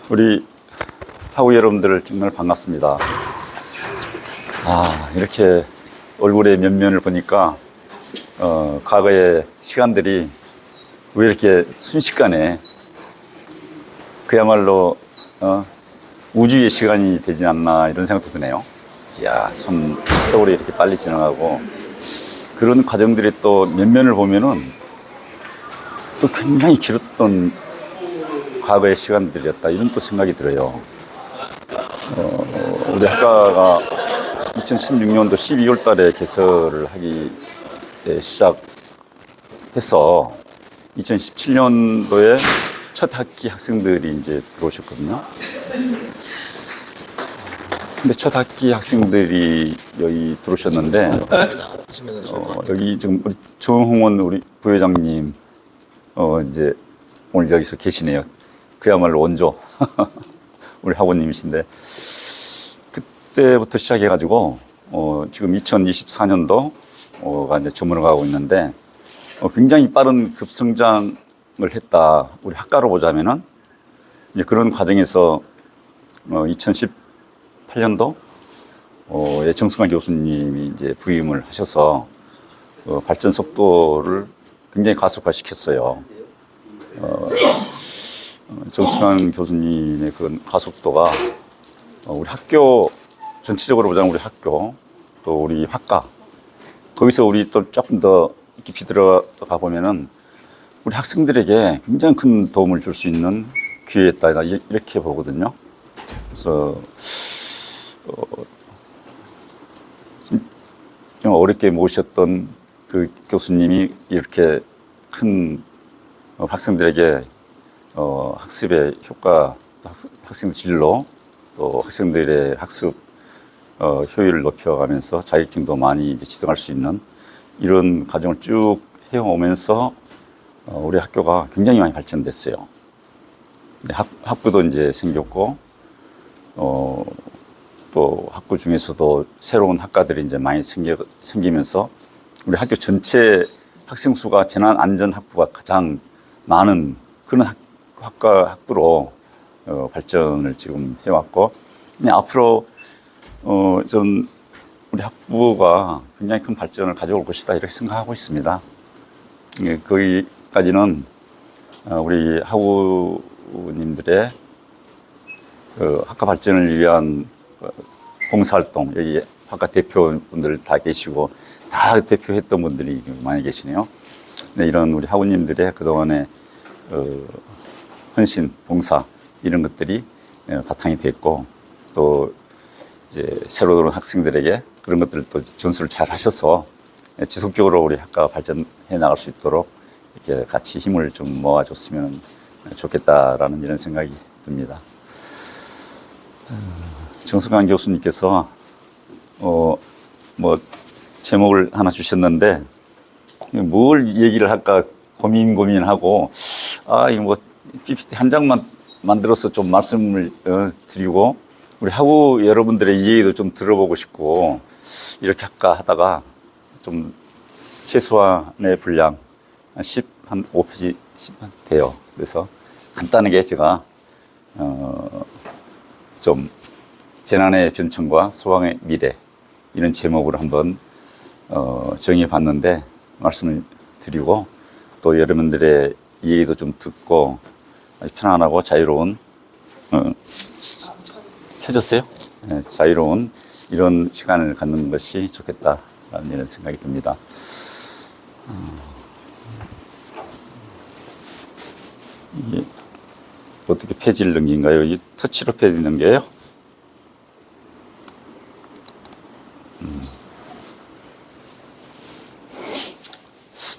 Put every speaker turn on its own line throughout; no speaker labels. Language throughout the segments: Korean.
우리 학우 여러분들 정말 반갑습니다. 이렇게 얼굴의 면면을 보니까 과거의 시간들이 왜 이렇게 순식간에 그야말로 우주의 시간이 되지 않나 이런 생각도 드네요. 이야, 참 세월이 이렇게 빨리 지나가고 그런 과정들이 또 면면을 보면은 또 굉장히 길었던 과거의 시간들이었다 이런 또 생각이 들어요. 우리 학과가 2016년도 12월 달에 개설을 하기 시작해서 2017년도에 첫 학기 학생들이 이제 들어오셨거든요. 근데 첫 학기 학생들이 여기 들어오셨는데, 여기 지금 우리 정홍원 우리 부회장님, 이제 오늘 여기서 계시네요. 그야말로 원조. 우리 학우님이신데, 그때부터 시작해가지고, 지금 2024년도가 이제 저물어가고 있는데, 굉장히 빠른 급성장을 했다. 우리 학과로 보자면은, 이제 그런 과정에서, 2018년도, 정승환 교수님이 이제 부임을 하셔서, 발전 속도를 굉장히 가속화시켰어요. 정승환 교수님의 그런 가속도가, 우리 학교, 전체적으로 보자면 우리 학교, 또 우리 학과, 거기서 우리 또 조금 더 깊이 들어가 보면은 우리 학생들에게 굉장히 큰 도움을 줄 수 있는 기회였다 이렇게 보거든요. 그래서 좀 어렵게 모셨던 그 교수님이 이렇게 큰 학생들에게 학습의 효과, 학생 진로, 또 학생들의 학습 효율을 높여가면서 자격증도 많이 이제 지정할 수 있는 이런 과정을 쭉 해오면서 우리 학교가 굉장히 많이 발전됐어요. 학부도 이제 생겼고, 또 학부 중에서도 새로운 학과들이 이제 많이 생기면서 우리 학교 전체 학생 수가 재난안전학부가 가장 많은 그런 학부로 발전을 지금 해왔고, 앞으로 전 우리 학부가 굉장히 큰 발전을 가져올 것이다 이렇게 생각하고 있습니다. 거기까지는 우리 학우님들의 학과 발전을 위한 봉사활동, 여기 학과 대표분들 다 계시고 다 대표했던 분들이 많이 계시네요. 네, 이런 우리 학우님들의 그동안의 헌신, 봉사 이런 것들이 바탕이 됐고, 또 이제 새로 들어온 학생들에게 그런 것들을 또 전수를 잘 하셔서 지속적으로 우리 학과가 발전해 나갈 수 있도록 이렇게 같이 힘을 좀 모아줬으면 좋겠다라는 이런 생각이 듭니다. 정승환 교수님께서 뭐 제목을 하나 주셨는데 뭘 얘기를 할까 고민하고 이거 뭐 PPT 한 장만 만들어서 좀 말씀을 드리고 우리 학우 여러분들의 이야기도 좀 들어보고 싶고 이렇게 할까 하다가 좀 최소한의 분량 한 5페이지 10만 돼요. 그래서 간단하게 제가 좀 재난의 변천과 소망의 미래 이런 제목으로 한번 정해 봤는데 말씀을 드리고 또 여러분들의 얘기도 좀 듣고 편안하고 자유로운 켜졌어요? 네, 자유로운 이런 시간을 갖는 것이 좋겠다라는 이런 생각이 듭니다. 이게 어떻게 페이지를 넘긴가요? 이게 터치로 페이지 넘겨요?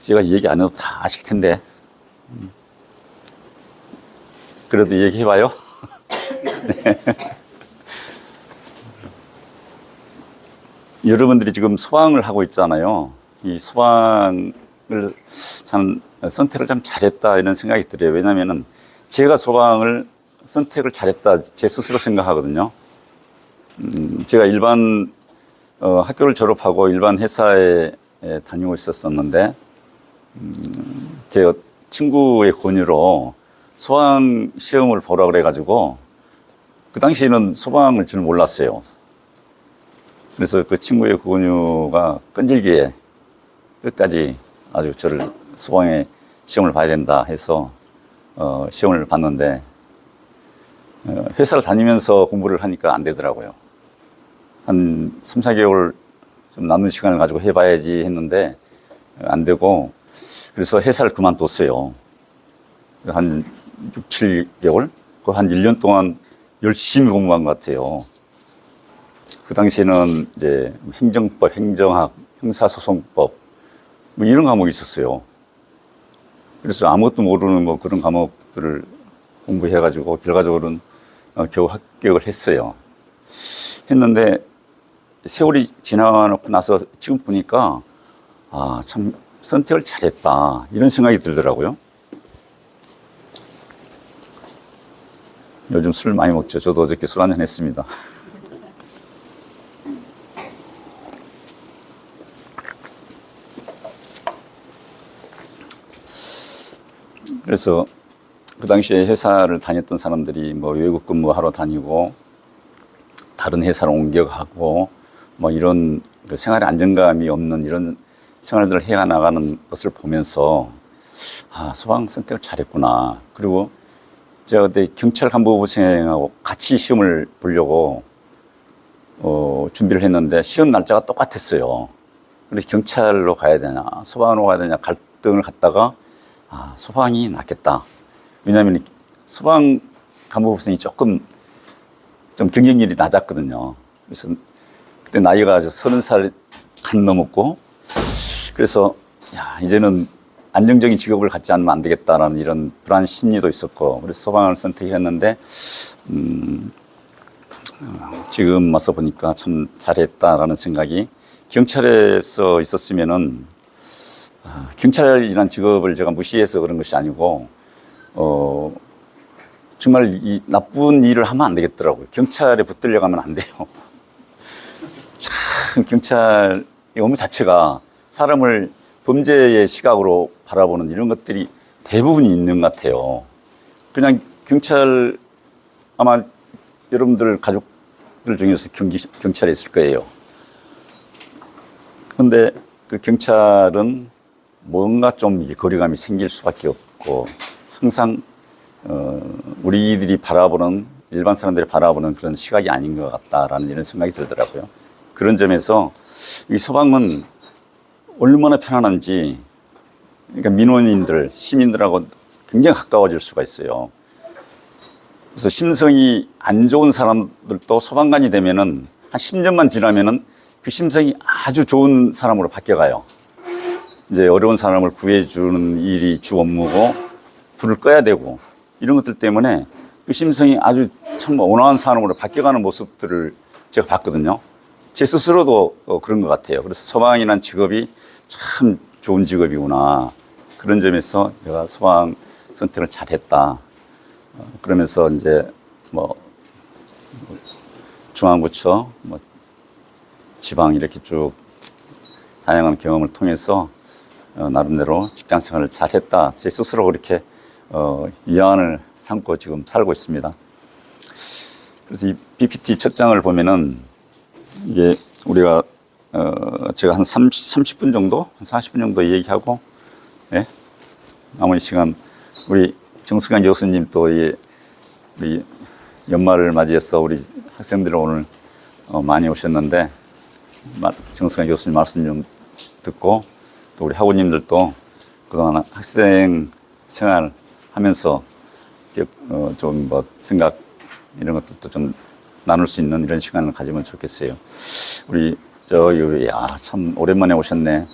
제가 얘기 안 해도 다 아실 텐데 그래도 얘기해봐요. 네. 여러분들이 지금 소방을 하고 있잖아요. 이 소방을 참 선택을 참 잘했다 이런 생각이 들어요. 왜냐면은 제가 소방을 선택을 잘했다 제 스스로 생각하거든요. 제가 일반 학교를 졸업하고 일반 회사에 다니고 있었었는데 제 친구의 권유로 소방 시험을 보라 그래가지고 그 당시에는 소방을 저는 몰랐어요. 그래서 그 친구의 그 권유가 끈질기게 끝까지 아주 저를 소방에 시험을 봐야 된다 해서 시험을 봤는데 회사를 다니면서 공부를 하니까 안 되더라고요. 한 3, 4개월 좀 남는 시간을 가지고 해봐야지 했는데 안 되고 그래서 회사를 그만뒀어요. 한 6, 7개월? 그 한 1년 동안 열심히 공부한 것 같아요. 그 당시에는 이제 행정법, 행정학, 형사소송법 뭐 이런 과목이 있었어요. 그래서 아무것도 모르는 뭐 그런 과목들을 공부해가지고 결과적으로는 겨우 합격을 했어요. 했는데 세월이 지나고 나서 지금 보니까 아, 참 선택을 잘했다 이런 생각이 들더라고요. 요즘 술 많이 먹죠. 저도 어저께 술 한잔 했습니다. 그래서 그 당시에 회사를 다녔던 사람들이 뭐 외국 근무하러 다니고 다른 회사로 옮겨가고 뭐 이런 그 생활에 안정감이 없는 이런 생활들을 해 나가는 것을 보면서 아, 소방 선택을 잘했구나. 그리고 제가 그때 경찰 간부부생하고 같이 시험을 보려고 준비를 했는데 시험 날짜가 똑같았어요. 그래서 경찰로 가야 되나 소방으로 가야 되냐 갈등을 갖다가 아, 소방이 낫겠다. 왜냐하면 소방 간부부생이 조금 좀 경쟁률이 낮았거든요. 그래서 그때 나이가 30살 간 넘었고 그래서 야, 이제는 안정적인 직업을 갖지 않으면 안 되겠다라는 이런 불안 심리도 있었고 그래서 소방을 선택했는데 지금 와서 보니까 참 잘했다라는 생각이 경찰에서 있었으면은 경찰이라는 직업을 제가 무시해서 그런 것이 아니고 정말 이 나쁜 일을 하면 안 되겠더라고요. 경찰에 붙들려 가면 안 돼요. 참 경찰 업무 자체가 사람을 범죄의 시각으로 바라보는 이런 것들이 대부분이 있는 것 같아요. 그냥 경찰 아마 여러분들 가족들 중에서 경찰에 있을 거예요. 그런데 그 경찰은 뭔가 좀 거리감이 생길 수밖에 없고 항상 우리들이 바라보는 일반 사람들이 바라보는 그런 시각이 아닌 것 같다라는 이런 생각이 들더라고요. 그런 점에서 이 소방은 얼마나 편안한지 그러니까 민원인들, 시민들하고 굉장히 가까워질 수가 있어요. 그래서 심성이 안 좋은 사람들도 소방관이 되면은 한 10년만 지나면은 그 심성이 아주 좋은 사람으로 바뀌어가요. 이제 어려운 사람을 구해주는 일이 주 업무고 불을 꺼야 되고 이런 것들 때문에 그 심성이 아주 참 온화한 사람으로 바뀌어가는 모습들을 제가 봤거든요. 제 스스로도 그런 것 같아요. 그래서 소방이라는 직업이 참 좋은 직업이구나. 그런 점에서 내가 소방 선택을 잘했다. 그러면서 이제 뭐 중앙부처, 뭐 지방 이렇게 쭉 다양한 경험을 통해서 나름대로 직장 생활을 잘했다. 제 스스로 그렇게 위안을 삼고 지금 살고 있습니다. 그래서 이 PPT 첫 장을 보면은 이게 우리가 제가 한 30분 정도, 한 40분 정도 얘기하고, 예? 나머지 시간 우리 정승환 교수님 또 우리 연말을 맞이해서 우리 학생들 오늘 많이 오셨는데 정승환 교수님 말씀 좀 듣고 또 우리 학우님들도 그동안 학생 생활 하면서 좀 뭐 생각 이런 것들도 좀 나눌 수 있는 이런 시간을 가지면 좋겠어요. 우리 참 오랜만에 오셨네.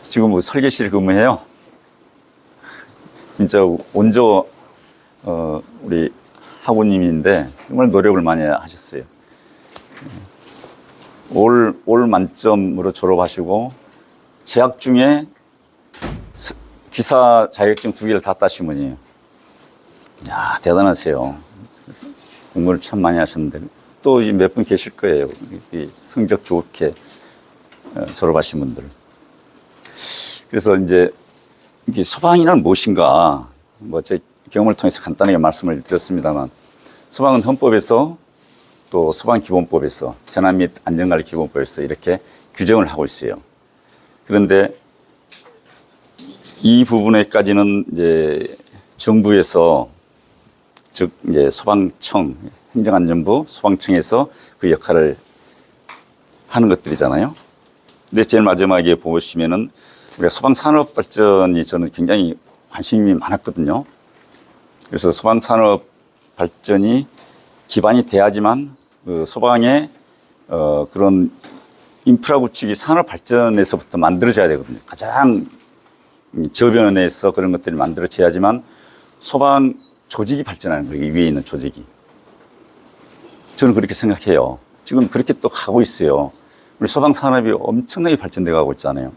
지금 뭐 설계실 근무해요. 진짜 원조 우리 학우님인데 정말 노력을 많이 하셨어요. 올 만점으로 졸업하시고 재학 중에 기사 자격증 2개를 다 따신 분이에요. 야, 대단하세요. 공부를 참 많이 하셨는데 또 몇 분 계실 거예요. 성적 좋게 졸업하신 분들. 그래서 이제 이게 소방이란 무엇인가? 뭐 경험을 통해서 간단하게 말씀을 드렸습니다만 소방은 헌법에서 또 소방기본법에서 재난 및 안전관리 기본법에서 이렇게 규정을 하고 있어요. 그런데 이 부분에까지는 이제 정부에서 즉 이제 소방청, 행정안전부, 소방청에서 그 역할을 하는 것들이잖아요. 근데 제일 마지막에 보시면은 우리가 소방산업 발전이 저는 굉장히 관심이 많았거든요. 그래서 소방산업 발전이 기반이 돼야지만 그 소방의 그런 인프라 구축이 산업 발전에서부터 만들어져야 되거든요. 가장 저변에서 그런 것들이 만들어져야지만 소방 조직이 발전하는 거예요. 이 위에 있는 조직이. 저는 그렇게 생각해요. 지금 그렇게 또 가고 있어요. 우리 소방 산업이 엄청나게 발전돼 가고 있잖아요.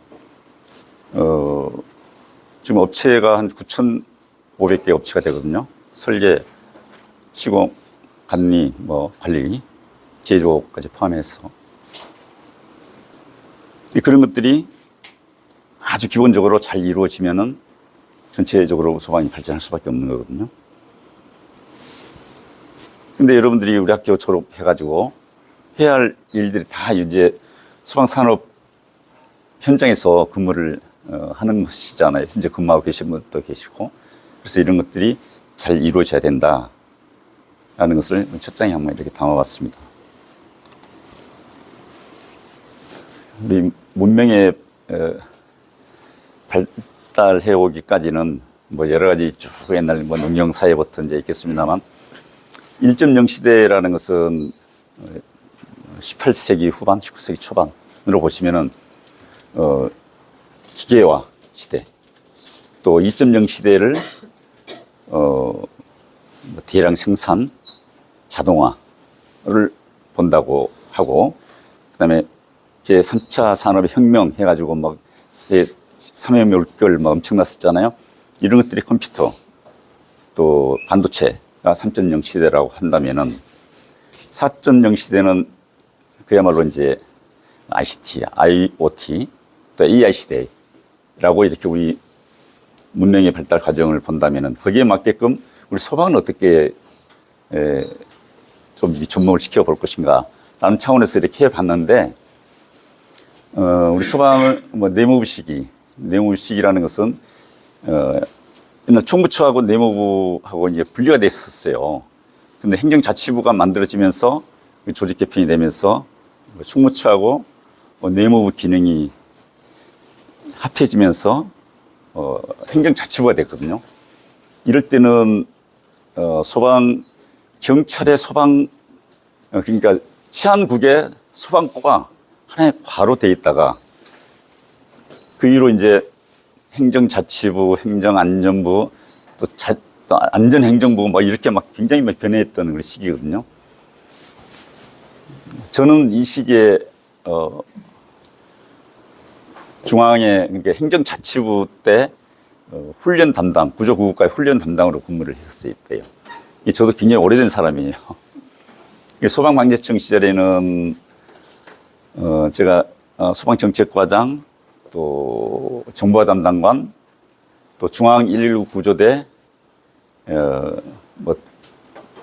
지금 업체가 한 9,500개 업체가 되거든요. 설계, 시공, 관리, 관리, 제조까지 포함해서. 그런 것들이 아주 기본적으로 잘 이루어지면은 전체적으로 소방이 발전할 수밖에 없는 거거든요. 근데 여러분들이 우리 학교 졸업해가지고 해야 할 일들이 다 이제 소방산업 현장에서 근무를 하는 것이잖아요. 현재 근무하고 계신 분도 계시고. 그래서 이런 것들이 잘 이루어져야 된다라는 것을 첫 장에 한번 이렇게 담아봤습니다. 우리 문명의 발달해 오기까지는 여러 가지 쭉 옛날 농경사회부터 이제 있겠습니다만 1.0 시대라는 것은 18세기 후반, 19세기 초반으로 보시면은 기계화 시대, 또 2.0 시대를 대량 생산, 자동화를 본다고 하고, 그다음에 제 3차 산업의 혁명 해가지고 삼해 물결 엄청났었잖아요. 이런 것들이 컴퓨터, 또 반도체가 3.0 시대라고 한다면은 4.0 시대는 그야말로 이제 ICT, IoT, 또 AI 시대라고 이렇게 우리 문명의 발달 과정을 본다면은 거기에 맞게끔 우리 소방은 어떻게 좀 접목을 시켜볼 것인가 라는 차원에서 이렇게 해봤는데, 우리 소방을 내무부식이라는 것은 옛날 총무처하고 내무부하고 이제 분리가 됐었어요. 근데 행정자치부가 만들어지면서 조직 개편이 되면서 총무처하고 내무부 기능이 합해지면서 행정자치부가 됐거든요. 이럴 때는 소방 경찰의 소방 그러니까 치안국의 소방과가 하나의 과로 돼 있다가 그 이후로 이제 행정자치부, 행정안전부, 또 안전행정부 이렇게 굉장히 변해했던 그런 시기거든요. 저는 이 시기에 중앙에 그러니까 행정자치부 때 훈련 담당, 구조구급과의 훈련 담당으로 근무를 했었어요. 저도 굉장히 오래된 사람이에요. 소방방재청 시절에는 제가 소방정책과장, 또 정보화 담당관, 또 중앙 119 구조대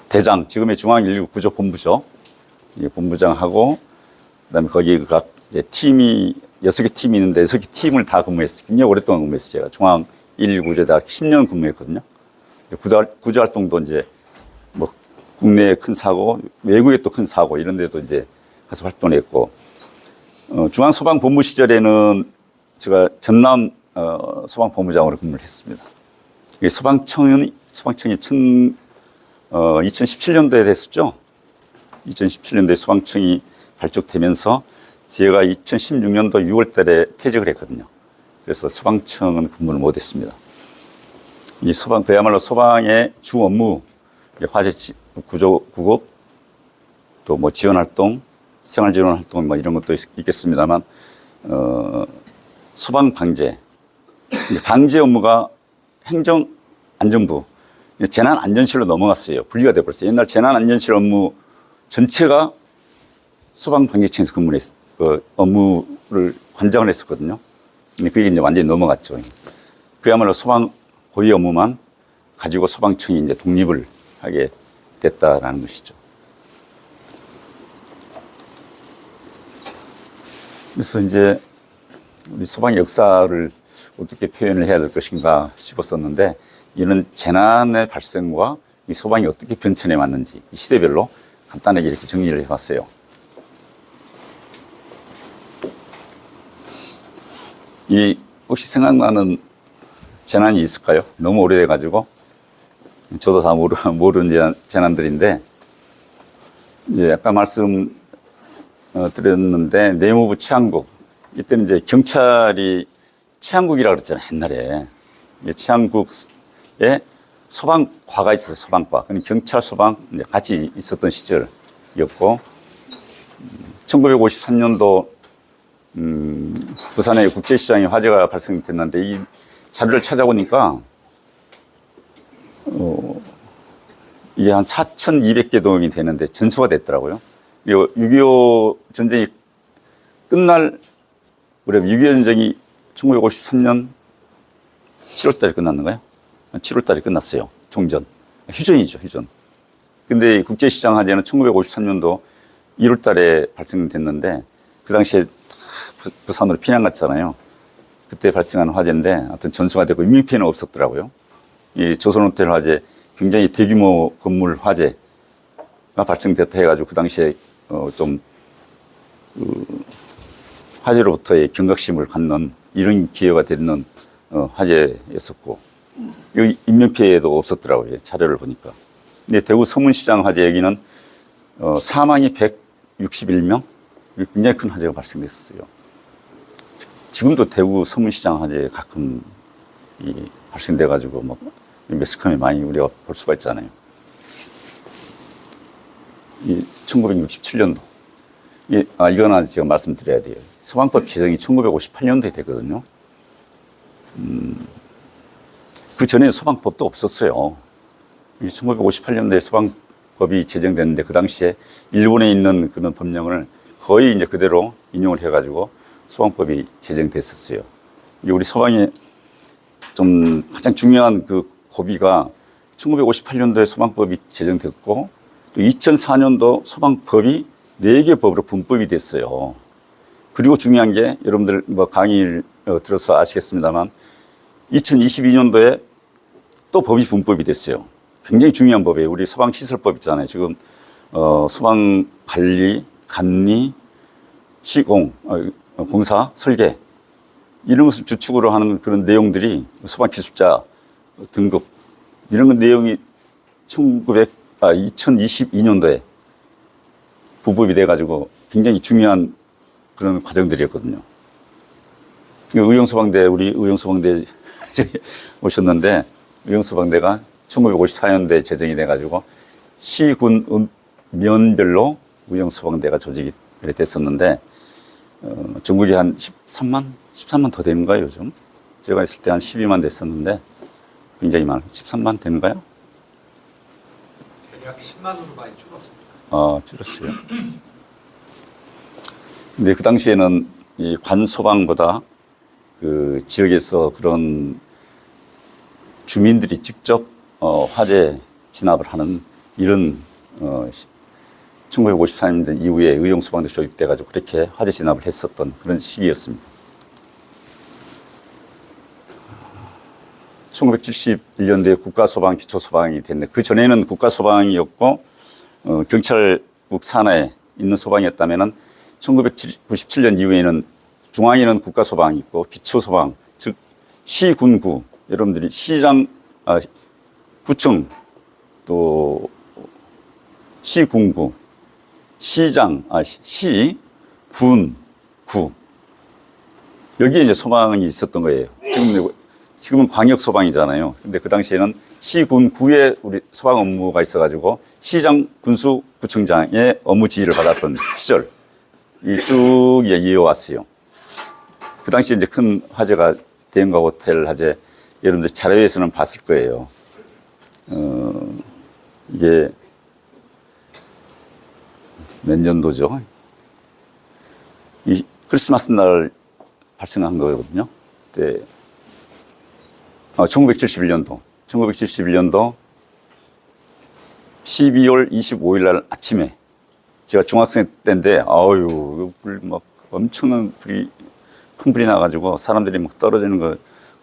대장, 지금의 중앙 119 구조 본부죠. 본부장하고 그다음에 거기 각 이제 팀이 6개 팀이 있는데 6개 팀을 다 근무했어요. 굉장히 오랫동안 근무했어요. 제가 중앙 119 구조대 10년 근무했거든요. 구조 활동도 이제 국내에 큰 사고, 외국에 또 큰 사고 이런 데도 이제 가서 활동했고, 중앙소방본부 시절에는 제가 전남 소방본부장으로 근무를 했습니다. 소방청이 2017년도에 됐었죠. 2017년도에 소방청이 발족되면서 제가 2016년도 6월 달에 퇴직을 했거든요. 그래서 소방청은 근무를 못 했습니다. 이 그야말로 소방의 주 업무, 화재 구조, 구급, 또 지원 활동, 생활 지원 활동 이런 것도 있겠습니다만, 소방 방재 업무가 행정안전부, 재난안전실로 넘어갔어요. 분리가 돼버렸어요. 옛날 재난안전실 업무 전체가 소방방재청에서 업무를 관장을 했었거든요. 근데 그게 이제 완전히 넘어갔죠. 그야말로 소방 고위 업무만 가지고 소방청이 이제 독립을 하게 됐다라는 것이죠. 그래서 이제 우리 소방의 역사를 어떻게 표현을 해야 될 것인가 싶었었는데, 이런 재난의 발생과 이 소방이 어떻게 변천해 왔는지 이 시대별로 간단하게 이렇게 정리를 해봤어요. 이 혹시 생각나는 재난이 있을까요? 너무 오래돼가지고 저도 다 모르는 재난들인데, 이제 아까 말씀 드렸는데 내무부 치안국, 이때는 이제 경찰이 치안국이라고 그랬잖아요, 옛날에. 치안국에 소방과가 있어서 소방과, 경찰 소방 이제 같이 있었던 시절이었고, 1953년도 부산의 국제시장에 화재가 발생됐는데, 이 자료를 찾아보니까 이게 한 4,200개 동이 되는데 전수가 됐더라고요. 6.25 전쟁이 끝날, 우리 6.25 전쟁이 1953년 7월 달에 끝났는가요? 7월 달에 끝났어요. 종전. 휴전이죠, 휴전. 근데 국제시장 화재는 1953년도 1월 달에 발생됐는데, 그 당시에 부산으로 피난 갔잖아요. 그때 발생한 화재인데, 하여튼 전수가 되고 인명피해는 없었더라고요. 이 조선호텔 화재, 굉장히 대규모 건물 화재가 발생됐다 해가지고, 그 당시에 좀 화재로부터의 경각심을 갖는 이런 기회가 되는 화재였었고, 여기 인명피해도 없었더라고요, 자료를 보니까. 근데 대구 서문시장 화재 여기는 사망이 161명, 굉장히 큰 화재가 발생됐어요. 지금도 대구 서문시장 화재 가끔 발생돼가지고 뭐 매스컴에 많이 우리가 볼 수가 있잖아요. 이 1967년도. 이거는 제가 말씀드려야 돼요. 소방법 제정이 1958년도에 되거든요. 그 전에 소방법도 없었어요. 1958년도에 소방법이 제정됐는데, 그 당시에 일본에 있는 그런 법령을 거의 이제 그대로 인용을 해가지고 소방법이 제정됐었어요. 우리 소방의 좀 가장 중요한 그 고비가 1958년도에 소방법이 제정됐고, 또 2004년도 소방법이 4개 법으로 분법이 됐어요. 그리고 중요한 게, 여러분들 뭐 강의를 들어서 아시겠습니다만, 2022년도에 또 법이 분법이 됐어요. 굉장히 중요한 법이에요. 우리 소방시설법 있잖아요. 지금 소방관리, 관리, 시공, 공사, 설계, 이런 것을 주축으로 하는 그런 내용들이, 소방기술자 등급, 이런 내용이 2022년도에 부법이 돼가지고 굉장히 중요한 그런 과정들이었거든요. 의용소방대, 우리 의용소방대 오셨는데, 의용소방대가 1954년도에 제정이 돼가지고 시군 면별로 의용소방대가 조직이 됐었는데, 전국에 한 13만 더 되는가요, 요즘? 제가 있을 때 한 12만 됐었는데, 굉장히 많아요. 13만 되는가요?
대략 10만으로 많이 줄었습니다.
줄었어요. 근데 그 당시에는 이 관소방보다 그 지역에서 그런 주민들이 직접 화재 진압을 하는 이런 1954년 이후에 의용소방대 조직돼가지고 그렇게 화재 진압을 했었던 그런 시기였습니다. 1971년도에 국가소방, 기초소방이 됐는데, 그 전에는 국가소방이었고 경찰국 산하에 있는 소방이었다면은 1997년 이후에는 중앙에는 국가소방이 있고 기초소방, 즉 시군구, 여러분들이 시장, 구청, 또 시군구, 시장, 시, 군, 구, 여기에 이제 소방이 있었던 거예요. 지금은 광역소방이잖아요. 근데 그 당시에는 시군구에 우리 소방 업무가 있어가지고 시장, 군수, 구청장의 업무 지휘를 받았던 시절, 쭉 이어왔어요. 그 당시에 이제 큰 화재가 대형가 호텔 화재, 여러분들 자료에서는 봤을 거예요. 이게 몇 년도죠? 이 크리스마스 날 발생한 거거든요. 그때 1971년도. 1971년도 12월 25일 날 아침에 제가 중학생 때인데 아유 불 막 엄청난 불이 큰 불이 나가지고 사람들이 막 떨어지는 거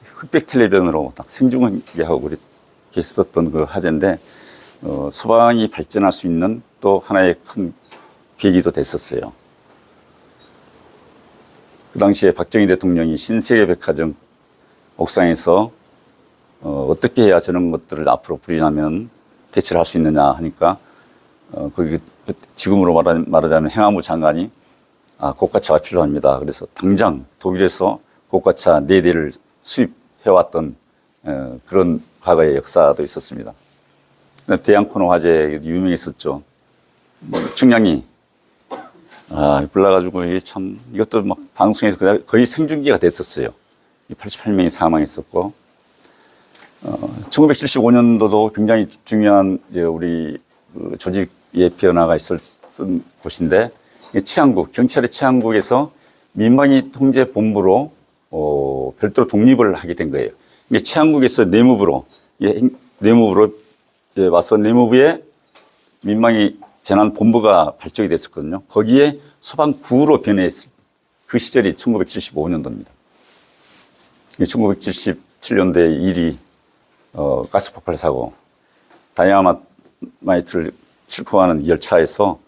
흑백 텔레비전으로 딱 생중계하고 그렇게 했었던 그 화제인데 소방이 발전할 수 있는 또 하나의 큰 계기도 됐었어요. 그 당시에 박정희 대통령이 신세계백화점 옥상에서 어떻게 해야 저런 것들을 앞으로 불이 나면 대처를 할 수 있느냐 하니까 거기 지금으로 말하자면 행안부 장관이 고가차가 필요합니다. 그래서 당장 독일에서 고가차 4대를 수입해왔던 그런 과거의 역사도 있었습니다. 대양코너 화재 유명했었죠. 충량이 불나가지고 이게 참 이것도 막 방송에서 거의 생중계가 됐었어요. 88명이 사망했었고 1975년도도 굉장히 중요한 우리 조직의 변화가 있었던 곳인데 치안국 경찰의 치안국에서 민방위 통제 본부로 별도로 독립을 하게 된 거예요. 치안국에서 내무부로 와서 내무부에 민방위 재난본부가 발족이 됐었거든요. 거기에 소방부로 변해있을 그 시절이 1975년도입니다. 1977년도에 일이 가스폭발 사고, 다이아마이트를 싣고 열차에서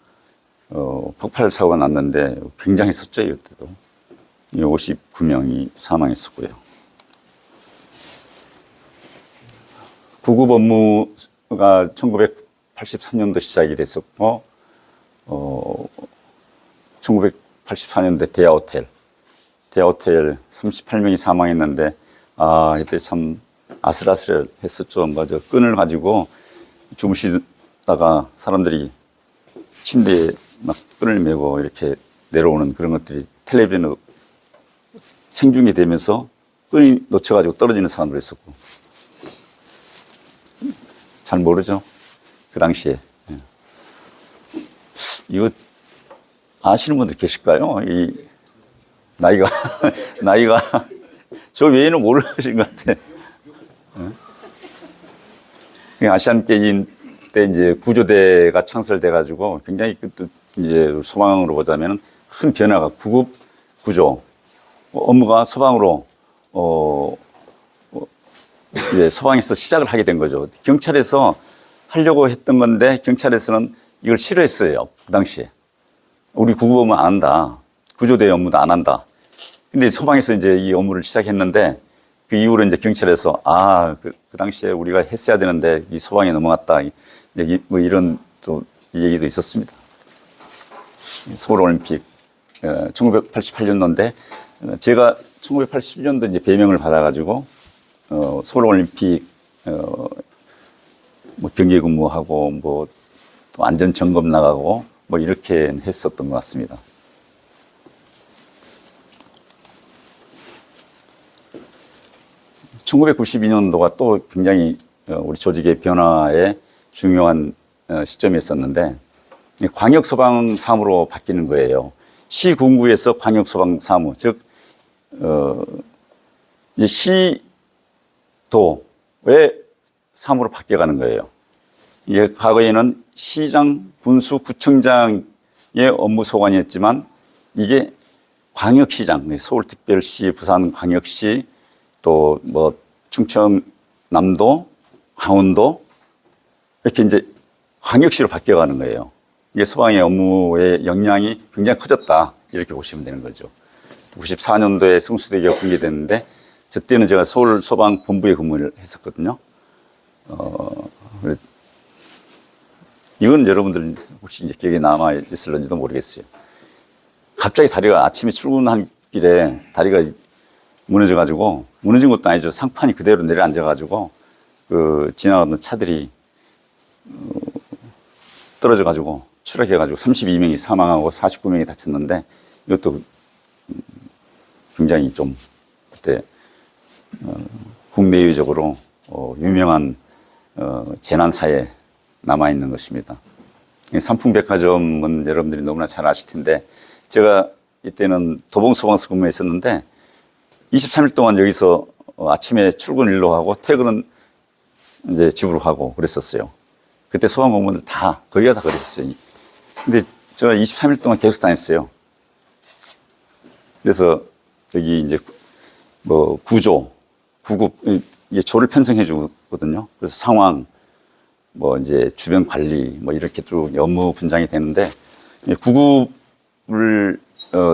폭발 사고가 났는데 굉장했었죠, 이때도. 59명이 사망했었고요. 구급 업무가 1983년도 시작이 됐었고, 1984년도에 대하호텔 38명이 사망했는데, 이때 참 아슬아슬했었죠. 맞아. 끈을 가지고 주무시다가 사람들이 침대에 막 끈을 메고 이렇게 내려오는 그런 것들이 텔레비전으로 생중계 되면서 끈이 놓쳐가지고 떨어지는 사람도 있었고. 잘 모르죠. 그 당시에. 이거 아시는 분들 계실까요? 이 나이가 저 외에는 모르시는 것 같아. 아시안 게임 때 이제 구조대가 창설돼가지고 굉장히 이제 소방으로 보자면 큰 변화가 구급 구조 업무가 소방으로 이제 소방에서 시작을 하게 된 거죠. 경찰에서 하려고 했던 건데 경찰에서는 이걸 싫어했어요. 그 당시에 우리 구급 업무 안 한다. 구조대 업무도 안 한다. 근데 소방에서 이제 이 업무를 시작했는데 그 이후로 이제 경찰에서 그 당시에 우리가 했어야 되는데 이 소방에 넘어갔다. 뭐 이런 또 얘기도 있었습니다. 서울올림픽 1988년도인데 제가 1987년도 이제 배명을 받아가지고 서울올림픽 뭐 경기 근무하고 뭐 또 안전 점검 나가고 뭐 이렇게 했었던 것 같습니다. (1992년도가) 또 굉장히 우리 조직의 변화에 중요한 시점이었었는데 광역소방사무로 바뀌는 거예요. 시군구에서 광역소방사무, 즉 이제 시도의 사무로 바뀌어가는 거예요. 이게 과거에는 시장, 군수, 구청장의 업무 소관이었지만 이게 광역시장, 서울특별시, 부산광역시, 또 뭐 충청남도, 강원도 이렇게 이제 광역시로 바뀌어가는 거예요. 이게 소방의 업무의 역량이 굉장히 커졌다 이렇게 보시면 되는 거죠. 94년도에 성수대교가 붕괴됐는데 저 때는 제가 서울 소방본부에 근무를 했었거든요. 이건 여러분들 혹시 이제 기억에 남아 있을런지도 모르겠어요. 갑자기 다리가 아침에 출근한 길에 다리가 무너져가지고, 무너진 것도 아니죠. 상판이 그대로 내려앉아가지고 지나가던 차들이 떨어져가지고 추락해가지고 32명이 사망하고 49명이 다쳤는데 이것도 굉장히 좀 그때 국내외적으로 유명한 재난사에 남아있는 것입니다. 삼풍백화점은 여러분들이 너무나 잘 아실 텐데 제가 이때는 도봉소방서 근무했었는데 23일 동안 여기서 아침에 출근 일로 하고 퇴근은 이제 집으로 가고 그랬었어요. 그때 소방공무원들 다, 거기가 다 그랬었어요. 근데 제가 23일 동안 계속 다녔어요. 그래서 여기 이제 뭐 구조, 구급, 이게 조를 편성해 주거든요. 그래서 상황, 뭐 이제 주변 관리, 뭐 이렇게 쭉 업무 분장이 되는데, 구급을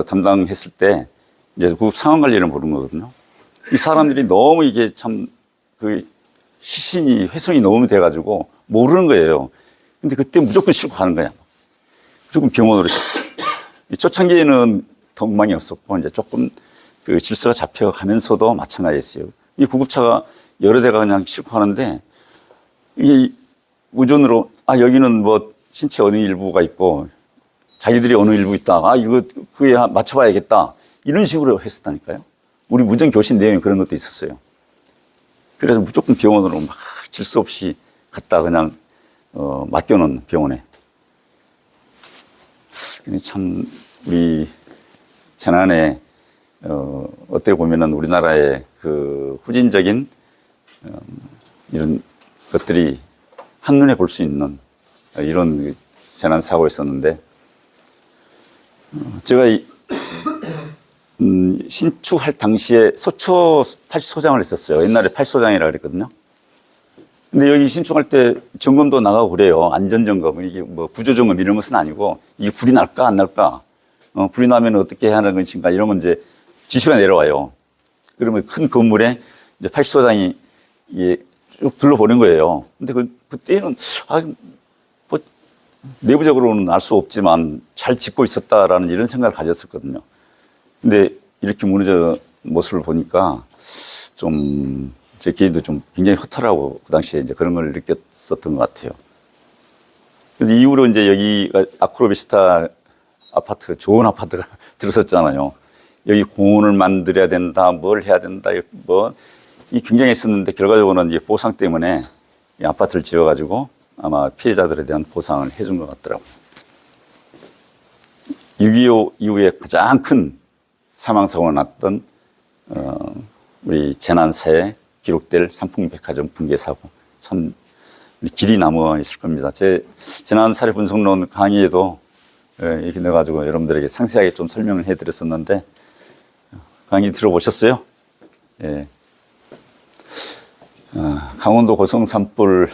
담당했을 때 이제 구급 상황 관리를 모르는 거거든요. 이 사람들이 너무 이게 참 그 시신이 훼손이 너무 돼가지고 모르는 거예요. 근데 그때 무조건 싣고 가는 거야. 무조건 병원으로 싣고. 초창기에는 엉망이 없었고 이제 조금 그 질서가 잡혀가면서도 마찬가지였어요. 이 구급차가 여러 대가 그냥 싣고 가는데 이게 우전으로 여기는 뭐 신체 어느 일부가 있고 자기들이 어느 일부 있다. 이거 그에 맞춰봐야겠다. 이런 식으로 했었다니까요. 우리 무전 교신 내용에 그런 것도 있었어요. 그래서 무조건 병원으로 막 질서 없이 갔다 그냥 맡겨놓은 병원에. 참 우리 재난에 어떻게 보면은 우리나라의 그 후진적인 이런 것들이 한눈에 볼 수 있는 이런 재난 사고였었는데 제가 신축할 당시에 소초 80소장을 했었어요. 옛날에 80소장이라 그랬거든요. 근데 여기 신축할 때 점검도 나가고 그래요. 안전점검. 이게 뭐 구조점검 이런 것은 아니고 이게 불이 날까 안 날까. 불이 나면 어떻게 해야 하는 것인가 이런 건 이제 지시가 내려와요. 그러면 큰 건물에 이제 80소장이 쭉 둘러보는 거예요. 근데 그때는 뭐 내부적으로는 알 수 없지만 잘 짓고 있었다라는 이런 생각을 가졌었거든요. 근데 이렇게 무너져 모습을 보니까 좀 제 개인도 좀 굉장히 허탈하고 그 당시에 이제 그런 걸 느꼈었던 것 같아요. 그래서 이후로 이제 여기가 아크로비스타 아파트, 좋은 아파트가 들어섰잖아요. 여기 공원을 만들어야 된다, 뭘 해야 된다, 이 굉장히 했었는데 결과적으로는 이제 보상 때문에 이 아파트를 지어가지고 아마 피해자들에 대한 보상을 해준 것 같더라고요. 6.25 이후에 가장 큰 사망사고가 났던 우리 재난사에 기록될 삼풍백화점 붕괴 사고 참 길이 남아 있을 겁니다. 제 재난사례 분석론 강의에도 이렇게 넣어가지고 여러분들에게 상세하게 좀 설명을 해드렸었는데 강의 들어보셨어요? 예. 강원도 고성 산불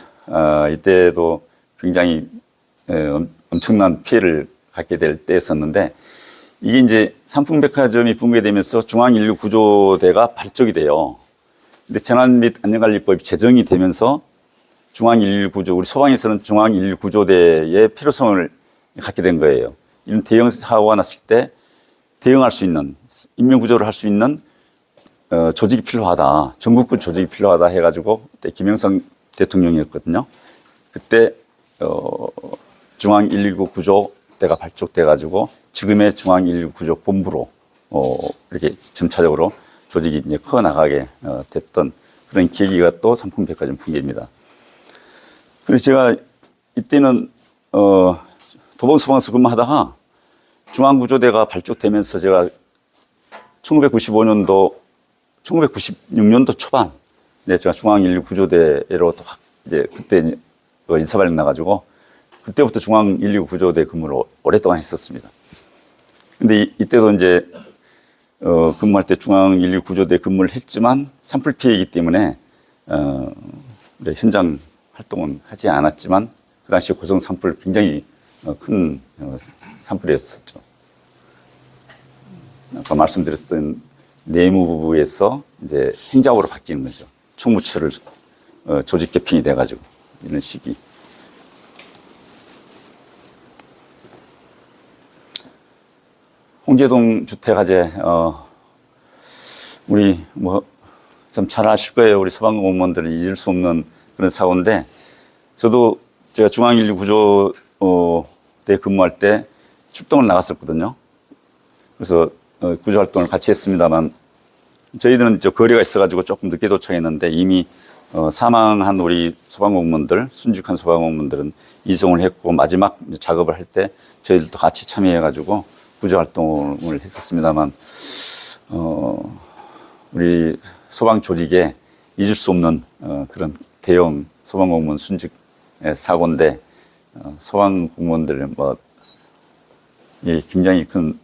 이때도 굉장히 엄청난 피해를 갖게 될 때였었는데 이게 이제 삼풍백화점이 붕괴되면서 중앙119구조대가 발족이 돼요. 근데 재난 및 안전관리법이 제정이 되면서 중앙119구조, 우리 소방에서는 중앙119구조대의 필요성을 갖게 된 거예요. 이런 대형 사고가 났을 때 대응할 수 있는, 인명구조를 할 수 있는 조직이 필요하다. 전국군 조직이 필요하다 해가지고 그때 김영삼 대통령이었거든요. 그때 중앙119 구조대가 발족돼가지고 지금의 중앙119 구조 본부로 이렇게 점차적으로 조직이 이제 커 나가게 됐던 그런 계기가 또 삼풍백화점 붕괴입니다. 그래서 제가 이때는 도봉소방서 근무하다가 중앙구조대가 발족되면서 제가 1996년도 초반, 제가 중앙119 구조대로 또 이제 그때 인사발령 나가지고 그때부터 중앙119 구조대 근무를 오랫동안 했었습니다. 근데 이때도 이제 근무할 때 중앙119 구조대 근무를 했지만 산불 피해이기 때문에 현장 활동은 하지 않았지만 그 당시 고성 산불 굉장히 큰 산불이었었죠. 아까 말씀드렸던 내무부에서 이제 행정으로 바뀌는 거죠. 총무처를 조직 개편이 돼가지고 이런 시기. 홍제동 주택화재 우리 뭐 좀 잘 아실 거예요. 우리 소방공무원들이 잊을 수 없는 그런 사고인데 저도 제가 중앙119 구조대 근무할 때 출동을 나갔었거든요. 그래서 구조 활동을 같이 했습니다만 저희들은 거리가 있어가지고 조금 늦게 도착했는데 이미 사망한 우리 소방공무원들, 순직한 소방공무원들은 이송을 했고 마지막 작업을 할 때 저희들도 같이 참여해가지고 구조 활동을 했었습니다만 우리 소방 조직에 잊을 수 없는 그런 대형 소방공무원 순직 사고인데 소방공무원들 뭐 굉장히 큰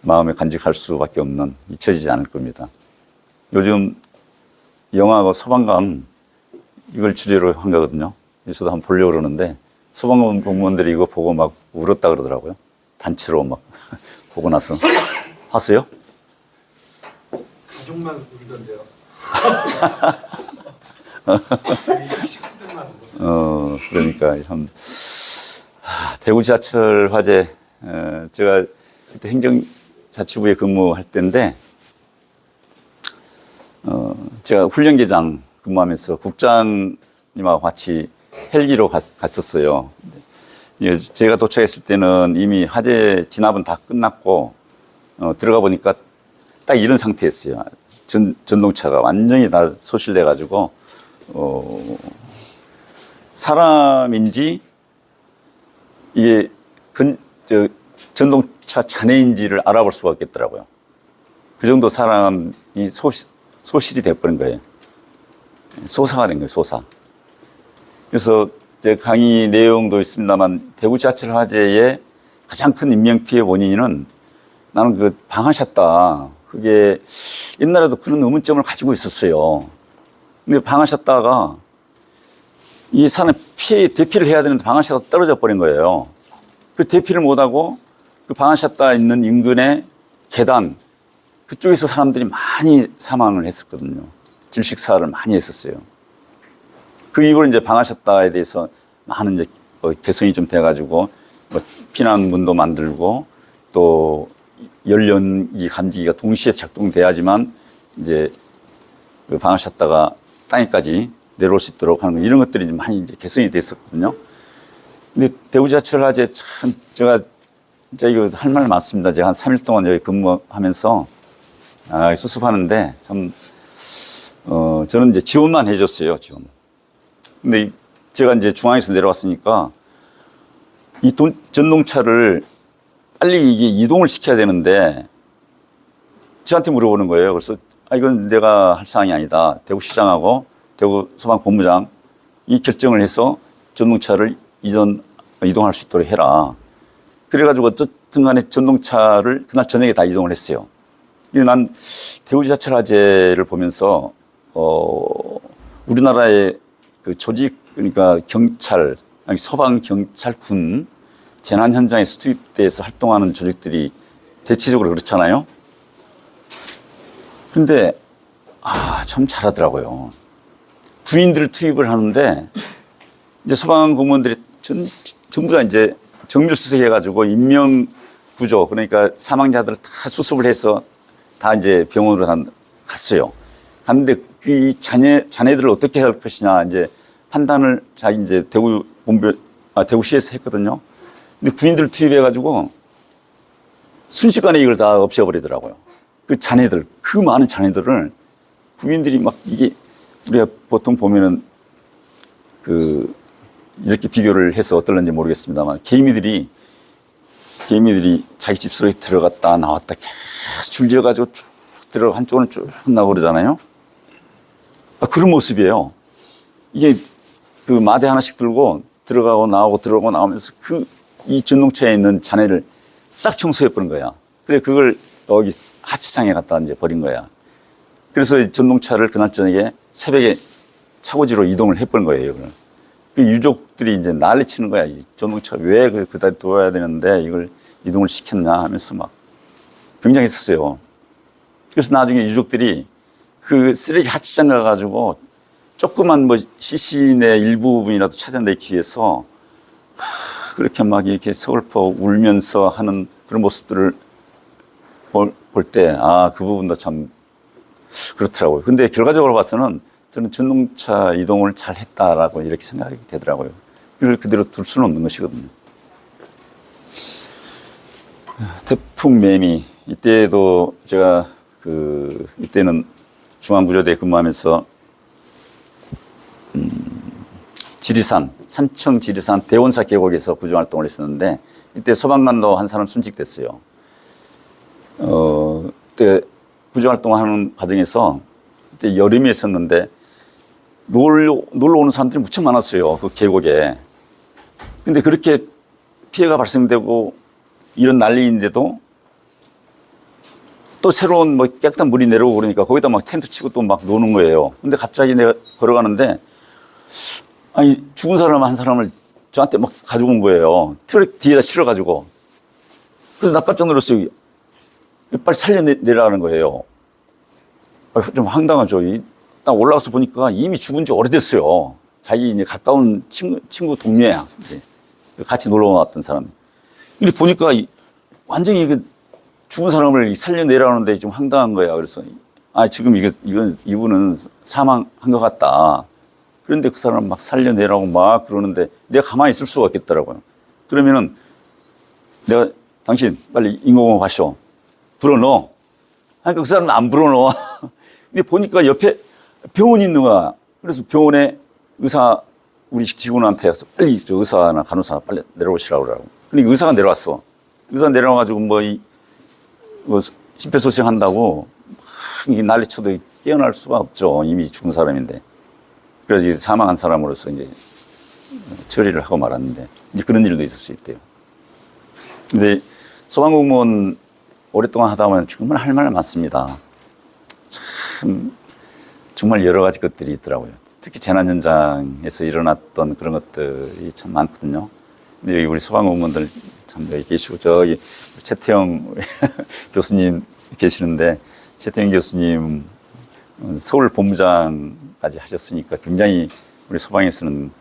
마음에 간직할 수밖에 없는 잊혀지지 않을 겁니다. 요즘 영화가 소방관 이걸 주제로 한 거거든요. 저도 한번 보려고 그러는데 소방공무원들이 이거 보고 막 울었다 그러더라고요. 단체로 막 보고 나서. 봤어요?
가족만 울던데요. 식구들만
그러니까 참 대구 지하철 화재 제가 그때 행정자치부에 근무할 때인데 제가 훈련계장 근무하면서 국장님하고 같이 헬기로 갔었어요. 제가 도착했을 때는 이미 화재 진압은 다 끝났고 들어가 보니까 딱 이런 상태였어요. 전동차가 완전히 다 소실돼 가지고 사람인지 이게 전동차 잔해인지를 알아볼 수가 없겠더라고요. 그 정도 사람이 소실이 돼버린 거예요. 소사가 된 거예요, 소사. 그래서 제 강의 내용도 있습니다만 대구 지하철 화재의 가장 큰 인명피해 원인은 나는 그 방아셨다. 그게 옛날에도 그런 의문점을 가지고 있었어요. 근데 방아셨다가 이 산에 대피를 해야 되는데 방아셨다가 떨어져 버린 거예요. 그 대피를 못하고 그 방아셨다 있는 인근의 계단 그쪽에서 사람들이 많이 사망을 했었거든요. 질식사를 많이 했었어요. 그 이후로 이제 방아셨다에 대해서 많은 이제 개선이 좀 돼가지고 뭐 피난문도 만들고 또 열연기 감지기가 동시에 작동돼야지만 이제 그 방아셨다가 땅에까지 내려올 수 있도록 하는 이런 것들이 좀 많이 이제 개선이 됐었거든요. 근데 대구 지하철 화재 참 제가 진짜 이거 할 말 많습니다. 제가 한 3일 동안 여기 근무하면서 수습하는데 참 저는 이제 지원만 해줬어요. 지원. 근데 제가 이제 중앙에서 내려왔으니까 이 전동차를 빨리 이게 이동을 시켜야 되는데 저한테 물어보는 거예요. 그래서 이건 내가 할 사항이 아니다. 대구시장하고 대구 소방본부장 이 결정을 해서 전동차를 이동할 수 있도록 해라. 그래가지고 어쨌든 간에 전동차를 그날 저녁에 다 이동을 했어요. 난 대구 지하철 화재를 보면서 우리나라의 그 조직 그러니까 경찰, 아니 소방 경찰군 재난 현장에서 투입돼서 활동하는 조직들이 대체적으로 그렇잖아요. 그런데 참 잘하더라고요. 군인들을 투입을 하는데 이제 소방 공무원들이 전부 다 이제 정밀수색해 가지고 인명 구조 그러니까 사망자들을 다 수습을 해서 다 이제 병원으로 갔어요. 갔는데 이 자네들을 어떻게 할 것이냐 이제 판단을 자기 이제 대구시에서 했거든요. 근데 군인들을 투입해 가지고 순식간에 이걸 다 없애버리더라고요. 그 자네들, 그 많은 자네들을 군인들이 막 이게 우리가 보통 보면은 이렇게 비교를 해서 어떨는지 모르겠습니다만 개미들이 자기 집 속에 들어갔다 나왔다 계속 줄지어가지고 쭉 들어가 한쪽으로 쭉 나오고 그러잖아요. 그런 모습이에요. 이게 그 마대 하나씩 들고 들어가고 나오면서 이 전동차에 있는 잔해를 싹 청소해버린 거야. 그래, 그걸 여기 하치상에 갖다 이제 버린 거야. 그래서 전동차를 그날 저녁에 새벽에 차고지로 이동을 해버린 거예요. 그 유족들이 이제 난리 치는 거야. 이 전동차 왜 그다리 둬야 되는데 이걸 이동을 시켰냐 하면서 막 굉장했었어요. 그래서 나중에 유족들이 그 쓰레기 하치장 가가지고 조그만 뭐 시신의 일부분이라도 찾아내기 위해서 그렇게 막 이렇게 서글퍼 울면서 하는 그런 모습들을 볼 때, 그 부분도 참 그렇더라고요. 근데 결과적으로 봐서는 저는 전동차 이동을 잘 했다라고 이렇게 생각이 되더라고요. 이걸 그대로 둘 수는 없는 것이거든요. 태풍 매미. 이때도 제가 이때는 중앙구조대에 근무하면서 산청 지리산 대원사 계곡에서 구조활동을 했었는데 이때 소방관도 한 사람 순직됐어요. 그때 구조활동을 하는 과정에서 그때 여름이었었는데 놀러 오는 사람들이 무척 많았어요. 그 계곡에. 근데 그렇게 피해가 발생되고 이런 난리인데도 또 새로운 뭐 깨끗한 물이 내려오고 그러니까 거기다 막 텐트 치고 또 막 노는 거예요. 근데 갑자기 내가 걸어가는데 아니 죽은 사람 한 사람을 저한테 막 가지고 온 거예요. 트럭 뒤에다 실어가지고. 그래서 나 깜짝 놀랐어요. 빨리 살려내라는 거예요. 좀 황당하죠. 딱 올라가서 보니까 이미 죽은 지 오래됐어요. 자기 이제 가까운 친구 동료야. 이제 같이 놀러 왔던 사람. 근데 보니까 완전히 죽은 사람을 살려내라는데 좀 황당한 거야. 그래서 지금 이분은 사망한 것 같다. 그런데 그 사람 막 살려내라고 막 그러는데 내가 가만히 있을 수가 없겠더라고요. 그러면은 내가 당신 빨리 인공호흡 하셔. 불어넣어. 그러니까 그 사람은 안 불어넣어. 근데 보니까 옆에 병원이 있는 거야. 그래서 병원에 우리 직원한테 가서 빨리 저 의사나 간호사 빨리 내려오시라고 그러고. 근데 의사가 내려왔어. 의사 내려와가지고 뭐 심폐소생 한다고 막 난리쳐도 깨어날 수가 없죠. 이미 죽은 사람인데. 그래서 이제 사망한 사람으로서 이제 처리를 하고 말았는데 이제 그런 일도 있을 수 있대요. 근데 소방공무원 오랫동안 하다 보면 정말 할 말 많습니다. 참 정말 여러 가지 것들이 있더라고요. 특히 재난 현장에서 일어났던 그런 것들이 참 많거든요. 근데 여기 우리 소방공무원들 참 여기 계시고 저기 최태영 교수님 계시는데 최태영 교수님 서울 본부장까지 하셨으니까 굉장히 우리 소방에서는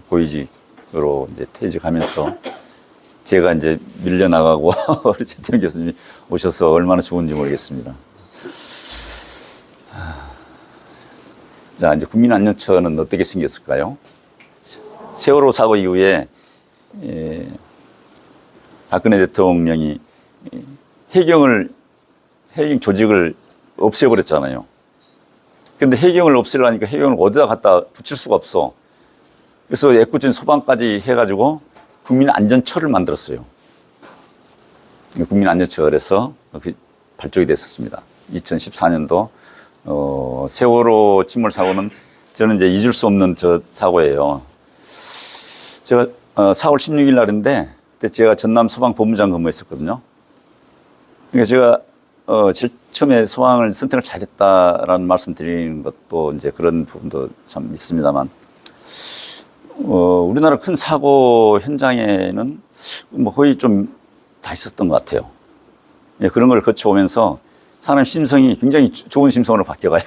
고위직으로 이제 퇴직하면서 제가 이제 밀려나가고 우리 최태영 교수님이 오셔서 얼마나 좋은지 모르겠습니다. 자, 이제 국민안전처는 어떻게 생겼을까요? 세월호 사고 이후에 박근혜 대통령이 해경 조직을 없애버렸잖아요. 그런데 해경을 없애려니까 해경을 어디다 갖다 붙일 수가 없어. 그래서 애꿎은 소방까지 해가지고 국민안전처를 만들었어요. 국민안전처 그래서 발족이 됐었습니다. 2014년도 세월호 침몰 사고는 저는 이제 잊을 수 없는 저 사고예요. 제가 4월 16일 날인데 그때 제가 전남 소방 본부장 근무했었거든요. 그러니까 제가 제일 처음에 소방을 선택을 잘했다라는 말씀 드리는 것도 이제 그런 부분도 참 있습니다만, 우리나라 큰 사고 현장에는 뭐 거의 좀 다 있었던 것 같아요. 예, 그런 걸 거쳐오면서 사람 심성이 굉장히 좋은 심성으로 바뀌어가요.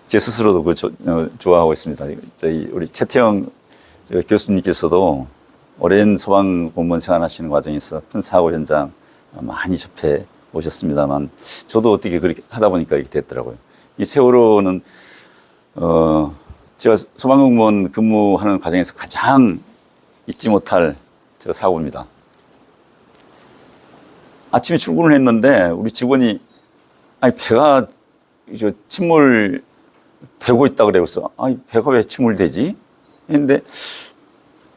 제 스스로도 좋아하고 있습니다. 저희 우리 최태영 교수님께서도 오랜 소방 공무원 생활하시는 과정에서 큰 사고 현장 많이 접해 오셨습니다만 저도 어떻게 그렇게 하다 보니까 이렇게 됐더라고요. 이 세월호는 제가 소방공무원 근무하는 과정에서 가장 잊지 못할 사고입니다. 아침에 출근을 했는데 우리 직원이 배가 침몰되고 있다 그래요. 그래서 배가 왜 침몰되지? 했는데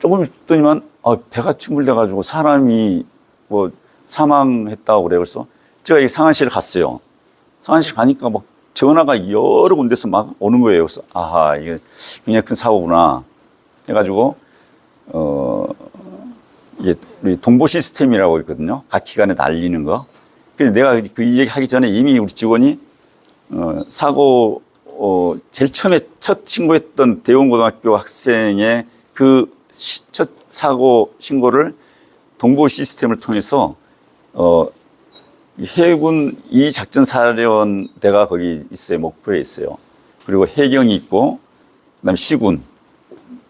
조금 있더니만 배가 침몰돼가지고 사람이 뭐 사망했다고 그래요. 그래서 제가 이 상한실을 갔어요. 상한실 가니까 막 전화가 여러 군데서 막 오는 거예요. 그래서 이게 굉장히 큰 사고구나 해가지고 이게 우리 동보 시스템이라고 있거든요. 각 기관에 날리는 거. 근데 내가 그 얘기 하기 전에 이미 우리 직원이 사고 제일 처음에 첫 신고했던 대원고등학교 학생의 그 첫 사고 신고를 동보 시스템을 통해서 해군 2작전사령대가 거기 있어요. 목포에 있어요. 그리고 해경이 있고 그다음에 시군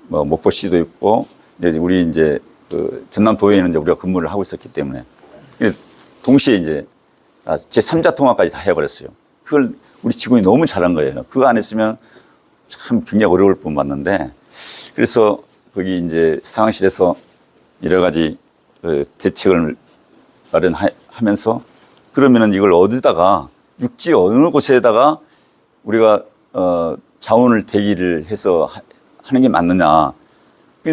목포시도 있고 우리 이제 그 전남 도에는 이제 우리가 근무를 하고 있었기 때문에 동시에 이제 제3자 통화까지 다 해버렸어요. 그걸 우리 직원이 너무 잘한 거예요. 그거 안 했으면 참 굉장히 어려울 뻔 봤는데 그래서 거기 이제 상황실에서 여러 가지 대책을 마련하면서 그러면은 이걸 어디다가 육지 어느 곳에다가 우리가 자원을 대기를 해서 하는 게 맞느냐.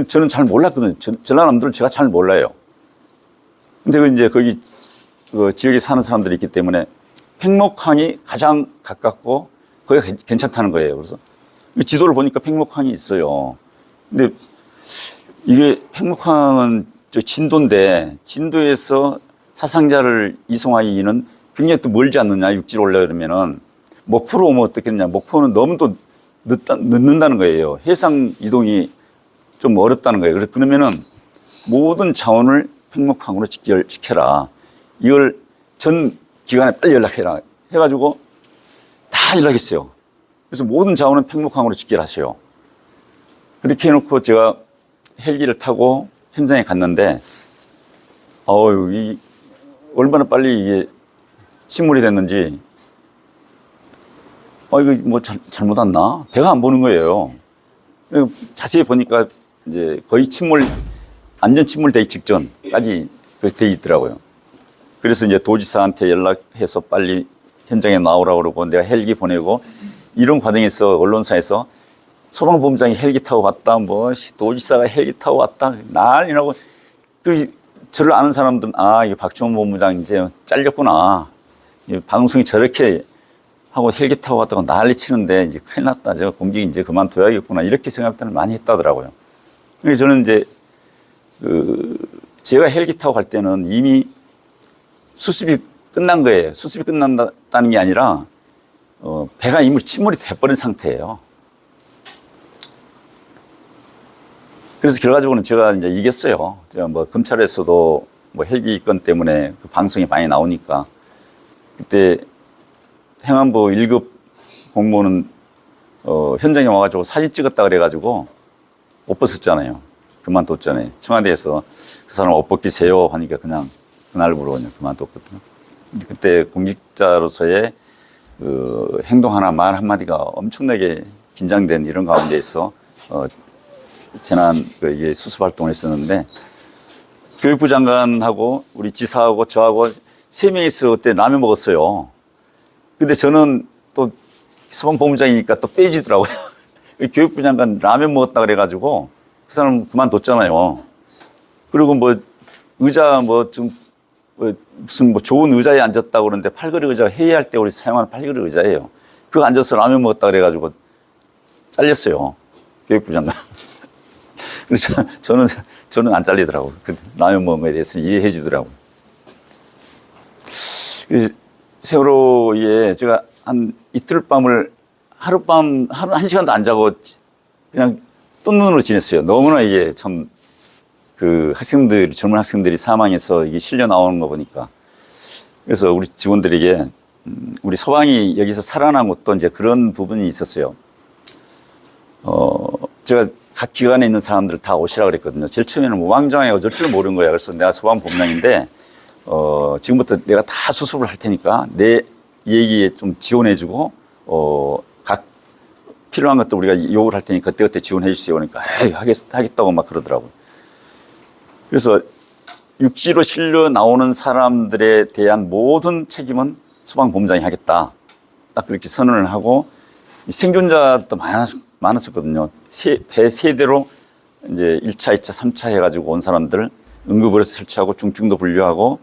저는 잘 몰랐거든요. 전라남도를 제가 잘 몰라요. 근데 이제 거기 그 지역에 사는 사람들이 있기 때문에 팽목항이 가장 가깝고 거기가 괜찮다는 거예요. 그래서 지도를 보니까 팽목항이 있어요. 근데 이게 팽목항은 저 진도인데 진도에서 사상자를 이송하기는 굉장히 또 멀지 않느냐, 육지로 올라가려면은. 목포로 오면 어떻겠냐. 목포는 너무 또 늦는다는 거예요. 해상 이동이 좀 어렵다는 거예요. 그래서 그러면은 모든 자원을 팽목항으로 직결시켜라. 이걸 전 기관에 빨리 연락해라. 해가지고 다 연락했어요. 그래서 모든 자원은 팽목항으로 직결하세요. 그렇게 해놓고 제가 헬기를 타고 현장에 갔는데, 얼마나 빨리 이게 침몰이 됐는지, 이거 뭐 잘못 왔나? 배가 안 보는 거예요. 자세히 보니까 이제 거의 안전 침몰되기 직전까지 돼 있더라고요. 그래서 이제 도지사한테 연락해서 빨리 현장에 나오라고 그러고 내가 헬기 보내고, 이런 과정에서 언론사에서 소방본부장이 헬기 타고 왔다, 도지사가 헬기 타고 왔다, 난리 나고. 그리고 저를 아는 사람들은, 이거 박주원 본부장 이제 잘렸구나. 방송이 저렇게 하고 헬기 타고 왔다고 난리 치는데 이제 큰일 났다. 제가 공직 이제 그만둬야겠구나. 이렇게 생각들을 많이 했다더라고요. 그래서 저는 이제, 제가 헬기 타고 갈 때는 이미 수습이 끝난 거예요. 수습이 끝난다는 게 아니라, 배가 이미 침몰이 돼버린 상태예요. 그래서 결과적으로는 제가 이제 이겼어요. 제가 검찰에서도 헬기 건 때문에 그 방송이 많이 나오니까. 그때 행안부 1급 공무원은, 현장에 와가지고 사진 찍었다 그래가지고 옷 벗었잖아요. 그만뒀잖아요. 청와대에서 그 사람 옷 벗기세요 하니까 그냥 그날부로 그냥 그만뒀거든요. 그때 공직자로서의 행동 하나, 말 한마디가 엄청나게 긴장된 이런 가운데에서, 재난, 이게 수습 활동을 했었는데, 교육부 장관하고 우리 지사하고 저하고 3명이서 그때 라면 먹었어요. 근데 저는 또 소방본부장이니까 또 빼지더라고요. 교육부 장관 라면 먹었다 그래가지고 그 사람 그만뒀잖아요. 그리고 의자 무슨 좋은 의자에 앉았다고 그러는데 팔걸이 의자, 회의할 때 우리 사용하는 팔걸이 의자예요. 그거 앉아서 라면 먹었다 그래가지고 잘렸어요. 교육부 장관. 그래서 저는 안 잘리더라고요. 그 라면 먹은 거에 대해서 이해해 주더라고요. 세월호에 제가 한 이틀 밤을 하룻밤, 한 시간도 안 자고 그냥 뜬 눈으로 지냈어요. 너무나 이게 참 젊은 학생들이 사망해서 이게 실려 나오는 거 보니까. 그래서 우리 직원들에게, 우리 소방이 여기서 살아난 것도 이제 그런 부분이 있었어요. 제가 각 기관에 있는 사람들 다 오시라 그랬거든요. 제일 처음에는 왕정하게 어쩔 줄 모르는 거예요. 그래서 내가 소방본부장인데, 지금부터 내가 다 수습을 할 테니까 내 얘기에 좀 지원해주고, 각 필요한 것도 우리가 요구를 할 테니까 그때 지원해 주세요. 그러니까, 하겠다고 막 그러더라고요. 그래서 육지로 실려 나오는 사람들에 대한 모든 책임은 소방본부장이 하겠다. 딱 그렇게 선언을 하고, 생존자도 많았었거든요. 배 3대로 이제 1차, 2차, 3차 해가지고 온 사람들 응급의료소 설치하고 중증도 분류하고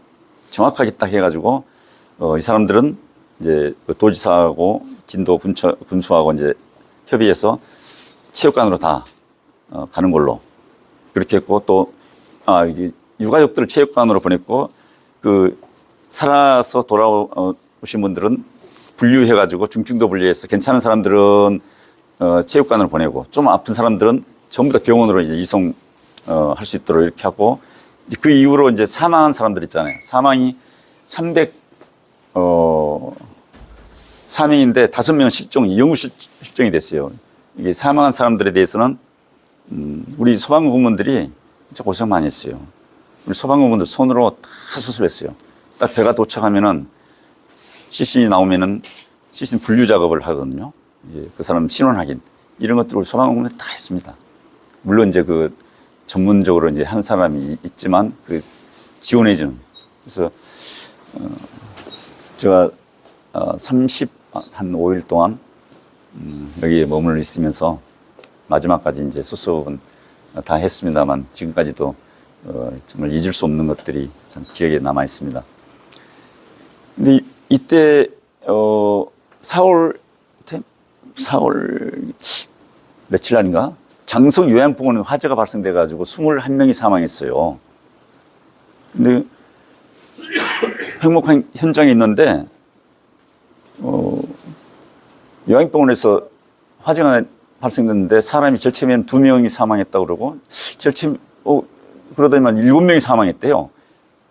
정확하게 딱 해가지고, 이 사람들은 이제 도지사하고 진도 군수하고 이제 협의해서 체육관으로 다 가는 걸로 그렇게 했고, 또 이제 유가족들을 체육관으로 보냈고, 살아서 돌아오신 분들은 분류해가지고 중증도 분류해서 괜찮은 사람들은 체육관으로 보내고, 좀 아픈 사람들은 전부 다 병원으로 이제 할 수 있도록 이렇게 하고, 그 이후로 이제 사망한 사람들 있잖아요. 사망이 304명인데 5명은 영구 실종이 됐어요. 이게 사망한 사람들에 대해서는, 우리 소방공무원들이 진짜 고생 많이 했어요. 우리 소방공무원들 손으로 다 수습했어요. 딱 배가 도착하면은 시신이 나오면은 시신 분류 작업을 하거든요. 이제 그 사람 신원 확인, 이런 것들을 소방공무원들이 다 했습니다. 물론 이제 전문적으로 이제 하는 사람이 있지만 지원해주는. 그래서 제가 35일 동안 여기에 머물러 있으면서 마지막까지 이제 수습은 다 했습니다만, 지금까지도 정말 잊을 수 없는 것들이 참 기억에 남아 있습니다. 근데 이때 4월 4월 며칠 날인가 장성 요양병원에 화재가 발생돼 가지고 21명이 사망했어요. 근데 행복한 현장에 있는데 요양병원에서 화재가 발생됐는데 사람이 절체면 2명이 사망했다고 그러고 절체 그러더니만 7명이 사망했대요.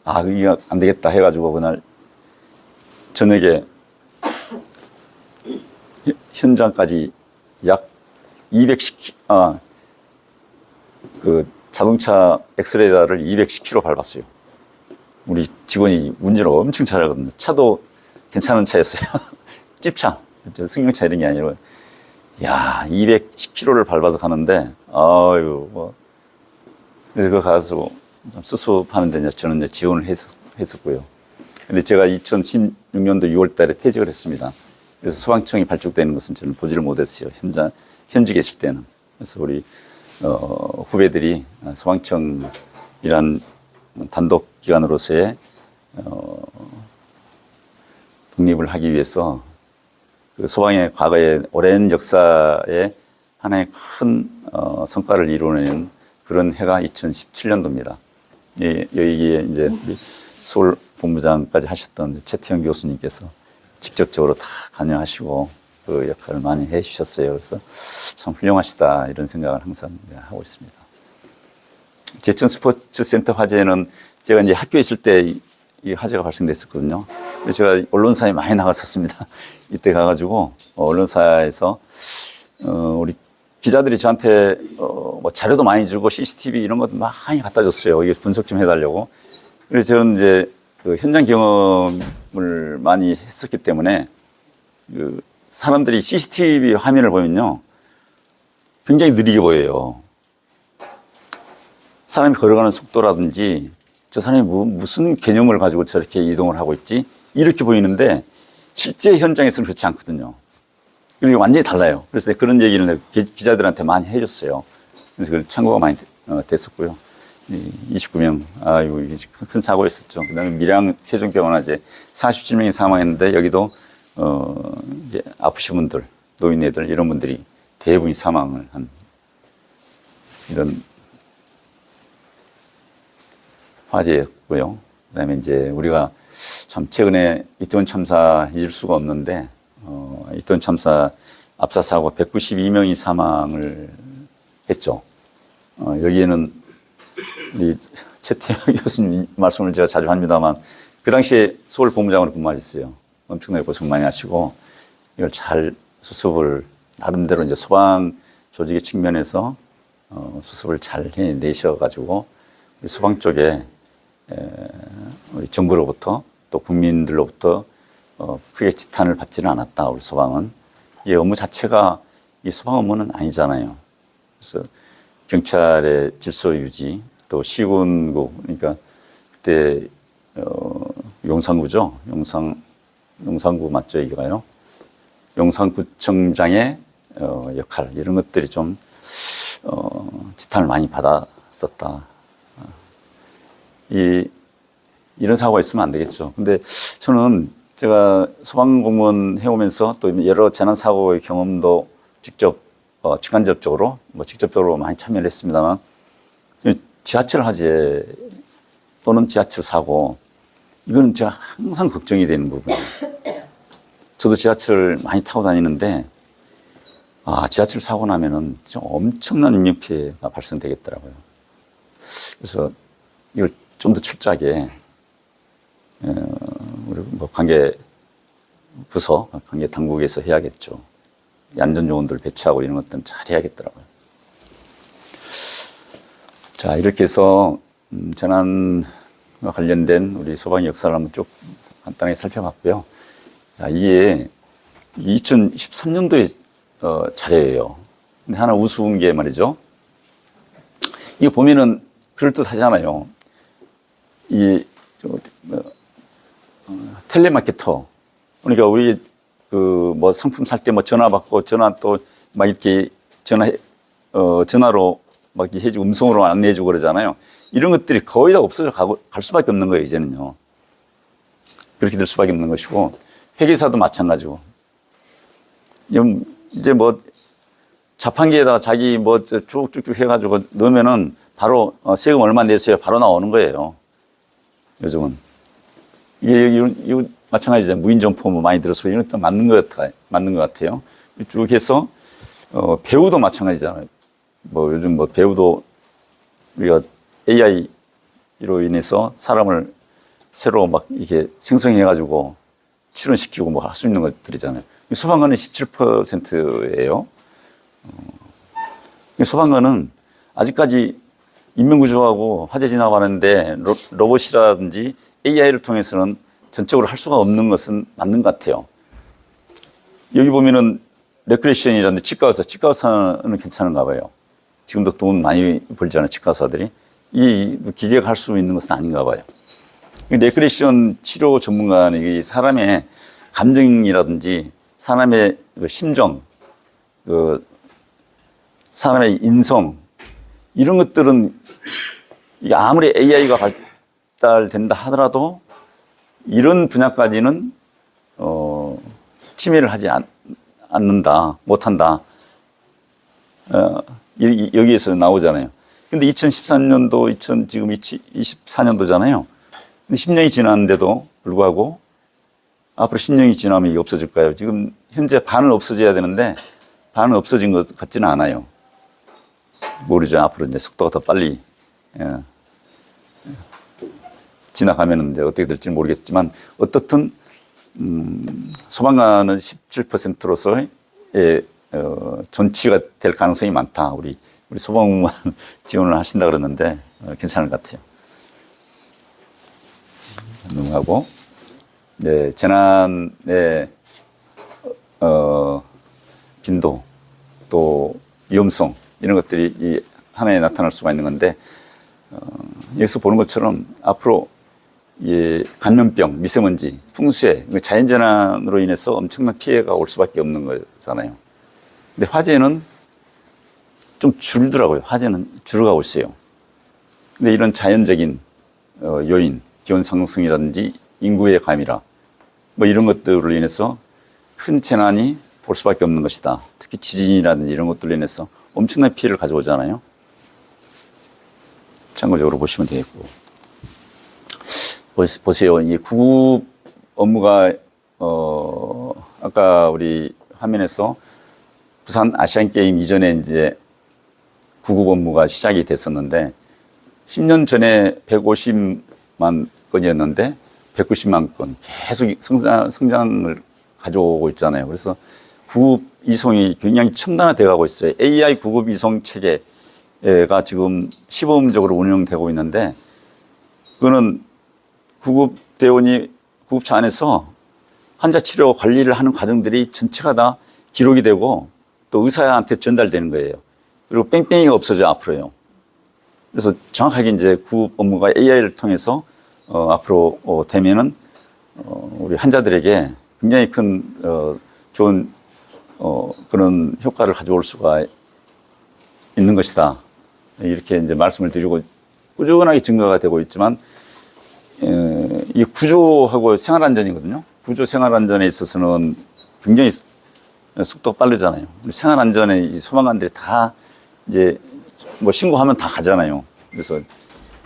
아, 이게 안 되겠다 해가지고 그날 저녁에 현장까지 약 210, 그 자동차 엑스레이더를 210km 밟았어요. 우리 직원이 운전을 엄청 잘하거든요. 차도 괜찮은 차였어요. 찝차. 승용차 이런 게 아니라. 야, 210km를 밟아서 가는데, 아유, 뭐. 그래서 그 가서 수습하는데 저는 이제 지원을 했었고요. 근데 제가 2016년도 6월 달에 퇴직을 했습니다. 그래서 소방청이 발족되는 것은 저는 보지를 못했어요. 현직에 있을 때는. 그래서 우리, 후배들이 소방청이란 단독 기관으로서의, 독립을 하기 위해서 그 소방의 과거의 오랜 역사에 하나의 큰, 성과를 이루어내는 그런 해가 2017년도입니다. 여기에 이제 우리 서울 본부장까지 하셨던 최태형 교수님께서 직접적으로 다 관여하시고 그 역할을 많이 해 주셨어요. 그래서 참 훌륭하시다 이런 생각을 항상 하고 있습니다. 제천 스포츠센터 화재는 제가 이제 학교에 있을 때 이 화재가 발생됐었거든요. 그래서 제가 언론사에 많이 나갔었습니다. 이때 가가지고 언론사에서 우리 기자들이 저한테 뭐 자료도 많이 주고 CCTV 이런 것도 많이 갖다 줬어요. 이게 분석 좀 해달라고. 그래서 저는 이제 그 현장 경험을 많이 했었기 때문에 그 사람들이 CCTV 화면을 보면요 굉장히 느리게 보여요. 사람이 걸어가는 속도라든지 저 사람이 무슨 개념을 가지고 저렇게 이동을 하고 있지 이렇게 보이는데 실제 현장에서는 그렇지 않거든요. 그리고 완전히 달라요. 그래서 그런 얘기를 기자들한테 많이 해줬어요. 그래서 그 참고가 많이 됐었고요. 29명, 아이고, 이게 큰 사고였었죠. 그 다음에 밀양 세종병원 화재 47명이 사망했는데 여기도, 이제 아프신 분들, 노인네들, 이런 분들이 대부분이 사망을 한 이런 화재였고요. 그 다음에 이제 우리가 참 최근에 이태원 참사 잊을 수가 없는데, 이태원 참사 압사 사고 192명이 사망을 했죠. 여기에는 우리 최태형 교수님 말씀을 제가 자주 합니다만 그 당시에 서울 본부장으로 근무하셨어요. 엄청나게 고생 많이 하시고 이걸 잘 수습을 나름대로 이제 소방 조직의 측면에서 수습을 잘 해내셔가지고 우리 소방 쪽에 우리 정부로부터 또 국민들로부터 크게 지탄을 받지는 않았다. 우리 소방은 이 업무 자체가 이 소방 업무는 아니잖아요. 그래서 경찰의 질서 유지 또 시군구 그러니까 그때 용산구죠. 용산구 맞죠 이거요. 용산구청장의 역할 이런 것들이 좀 지탄을 많이 받았었다. 이런 사고가 있으면 안 되겠죠. 근데 저는 제가 소방공무원 해오면서 또 여러 재난사고의 경험도 직접 직간접적으로 뭐 직접적으로 많이 참여를 했습니다만 지하철 화재 또는 지하철 사고 이거는 제가 항상 걱정이 되는 부분이에요. 저도 지하철 많이 타고 다니는데 지하철 사고 나면은 좀 엄청난 인명피해가 발생되겠더라고요. 그래서 이걸 좀 더 철저하게 우리 뭐 관계 부서, 관계 당국에서 해야겠죠. 안전요원들 배치하고 이런 것들은 잘 해야겠더라고요. 자, 이렇게 해서 재난과 관련된 우리 소방의 역사를 한번 쭉 간단하게 살펴봤고요. 자, 이게 2013년도의 자료예요. 근데 하나 우스운 게 말이죠. 이거 보면은 그럴듯하잖아요. 텔레마케터. 그러니까 우리 뭐 상품 살 때 뭐 전화 받고 전화 또 막 이렇게 전화로 막 이렇게 해주고 음성으로 안내해주고 그러잖아요. 이런 것들이 거의 다 없어져 갈 수밖에 없는 거예요, 이제는요. 그렇게 될 수밖에 없는 것이고 회계사도 마찬가지고. 이제 뭐 자판기에다가 자기 뭐 쭉쭉쭉 해가지고 넣으면은 바로 세금 얼마 냈어요. 바로 나오는 거예요. 요즘은. 이거 마찬가지죠. 무인정보 뭐 많이 들어서 이런 것도 맞는 것 같아요. 쭉 해서, 배우도 마찬가지잖아요. 뭐 요즘 뭐 배우도 우리가 AI로 인해서 사람을 새로 막 이렇게 생성해가지고 출연시키고 뭐 할 수 있는 것들이잖아요. 소방관은 17%예요. 소방관은 아직까지 인명구조하고 화재 진압하는데 로봇이라든지 AI를 통해서는 전적으로 할 수가 없는 것은 맞는 것 같아요. 여기 보면은 레크레이션이라든지 치과의사는 괜찮은가 봐요. 지금도 돈 많이 벌잖아요, 치과의사들이. 이 기계가 할 수 있는 것은 아닌가 봐요. 레크레이션 치료 전문가는 사람의 감정이라든지 사람의 심정, 사람의 인성, 이런 것들은 이게 아무리 AI가 발달된다 하더라도 이런 분야까지는 침해를 하지 않는다, 못한다. 여기에서 나오잖아요. 근데 2013년도, 지금 24년도잖아요. 근데 10년이 지났는데도 불구하고 앞으로 10년이 지나면 이게 없어질까요? 지금 현재 반은 없어져야 되는데 반은 없어진 것 같지는 않아요. 모르죠. 앞으로 이제 속도가 더 빨리 지나가면 이제 어떻게 될지 모르겠지만 어떻든 소방관은 17%로서의 존치가 될 가능성이 많다. 우리 소방관 지원을 하신다 그러는데 괜찮을 것 같아요. 넘어가고, 네, 재난의 빈도 또 위험성 이런 것들이 이 하나에 나타날 수가 있는 건데 여기서 보는 것처럼 앞으로 감염병, 미세먼지, 풍수해, 자연재난으로 인해서 엄청난 피해가 올 수밖에 없는 거잖아요. 근데 화재는 좀 줄더라고요. 화재는 줄어가고 있어요. 근데 이런 자연적인 요인, 기온 상승이라든지 인구의 감염이라 뭐 이런 것들로 인해서 큰 재난이 올 수밖에 없는 것이다. 특히 지진이라든지 이런 것들로 인해서 엄청난 피해를 가져오잖아요. 참고적으로 보시면 되겠고. 보세요. 이 구급 업무가, 아까 우리 화면에서 부산 아시안게임 이전에 이제 구급 업무가 시작이 됐었는데 10년 전에 150만 건이었는데 190만 건 계속 성장을 가져오고 있잖아요. 그래서 구급 이송이 굉장히 첨단화되어 가고 있어요. AI 구급 이송 체계가 지금 시범적으로 운영되고 있는데 그거는 구급대원이 구급차 안에서 환자 치료 관리를 하는 과정들이 전체가 다 기록이 되고 또 의사한테 전달되는 거예요. 그리고 뺑뺑이가 없어져 앞으로요. 그래서 정확하게 이제 구급 업무가 AI를 통해서 앞으로 되면은 우리 환자들에게 굉장히 큰 좋은 그런 효과를 가져올 수가 있는 것이다. 이렇게 이제 말씀을 드리고 꾸준하게 증가가 되고 있지만 이 구조하고 생활안전이거든요. 구조 생활안전에 있어서는 굉장히 속도가 빠르잖아요. 생활안전에 이 소방관들이 다 이제 뭐 신고하면 다 가잖아요. 그래서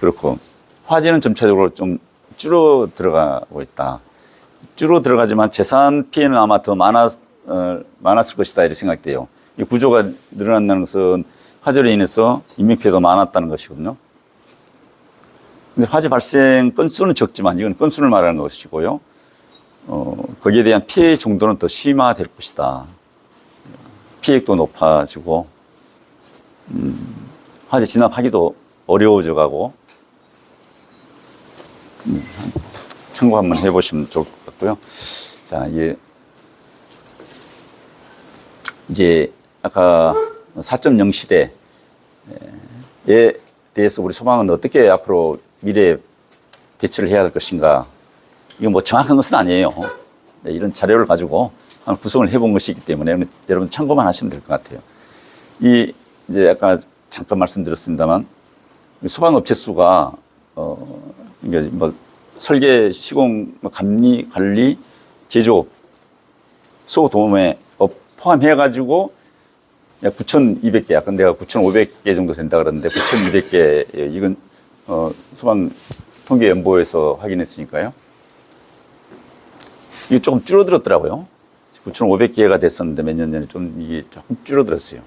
그렇고 화재는 점차적으로 좀 줄어 들어가고 있다. 줄어 들어가지만 재산 피해는 아마 더 많았을 것이다 이렇게 생각돼요. 이 구조가 늘어난다는 것은 화재로 인해서 인명피해가 많았다는 것이거든요. 근데 화재 발생 건수는 적지만 이건 건수를 말하는 것이고요. 거기에 대한 피해 정도는 더 심화될 것이다. 피해액도 높아지고 화재 진압하기도 어려워져 가고 참고 한번 해보시면 좋을 것 같고요. 자, 이제 아까 4.0 시대에 대해서 우리 소방은 어떻게 앞으로 미래에 대처를 해야 할 것인가. 이거 뭐 정확한 것은 아니에요. 네, 이런 자료를 가지고 한번 구성을 해본 것이기 때문에 여러분 참고만 하시면 될 것 같아요. 이제 아까 잠깐 말씀드렸습니다만 소방업체 수가 이게 뭐 설계, 시공, 감리, 관리, 제조 소도매 포함해가지고 약 9,200개, 아까 내가 9,500개 정도 된다 그러는데 9,200개, 이건 소방 통계연보에서 확인했으니까요. 이게 조금 줄어들었더라고요. 9,500개가 됐었는데 몇 년 전에 좀 이게 조금 줄어들었어요.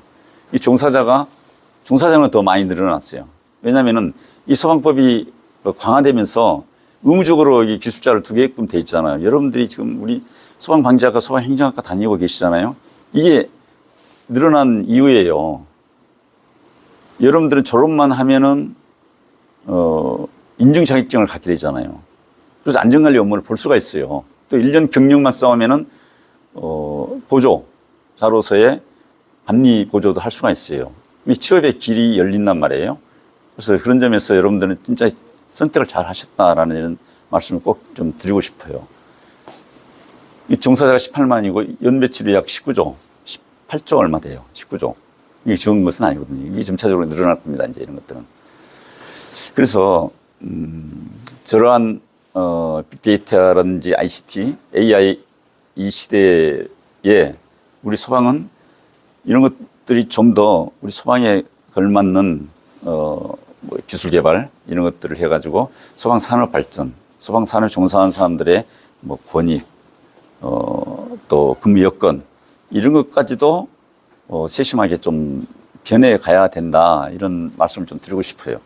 이 종사자는 더 많이 늘어났어요. 왜냐면은 이 소방법이 강화되면서 의무적으로 이 기술자를 두게끔 돼 있잖아요. 여러분들이 지금 우리 소방방지학과, 소방행정학과 다니고 계시잖아요. 이게 늘어난 이유예요. 여러분들은 졸업만 하면은, 인증 자격증을 갖게 되잖아요. 그래서 안전관리 업무를 볼 수가 있어요. 또 1년 경력만 쌓으면은, 보조자로서의 감리 보조도 할 수가 있어요. 이 취업의 길이 열린단 말이에요. 그래서 그런 점에서 여러분들은 진짜 선택을 잘 하셨다라는 이런 말씀을 꼭 좀 드리고 싶어요. 이 종사자가 18만이고 연매출이 약 19조, 18조 얼마 돼요. 19조. 이게 적은 것은 아니거든요. 이게 점차적으로 늘어날 겁니다. 이제 이런 것들은. 그래서 저러한 빅데이터라든지 ICT, AI 이 시대에 우리 소방은 이런 것들이 좀 더 우리 소방에 걸맞는 뭐 기술 개발 이런 것들을 해가지고 소방 산업 발전, 소방 산업 종사하는 사람들의 뭐 권익, 또 근무 여건 이런 것까지도 세심하게 좀 변해 가야 된다 이런 말씀을 좀 드리고 싶어요.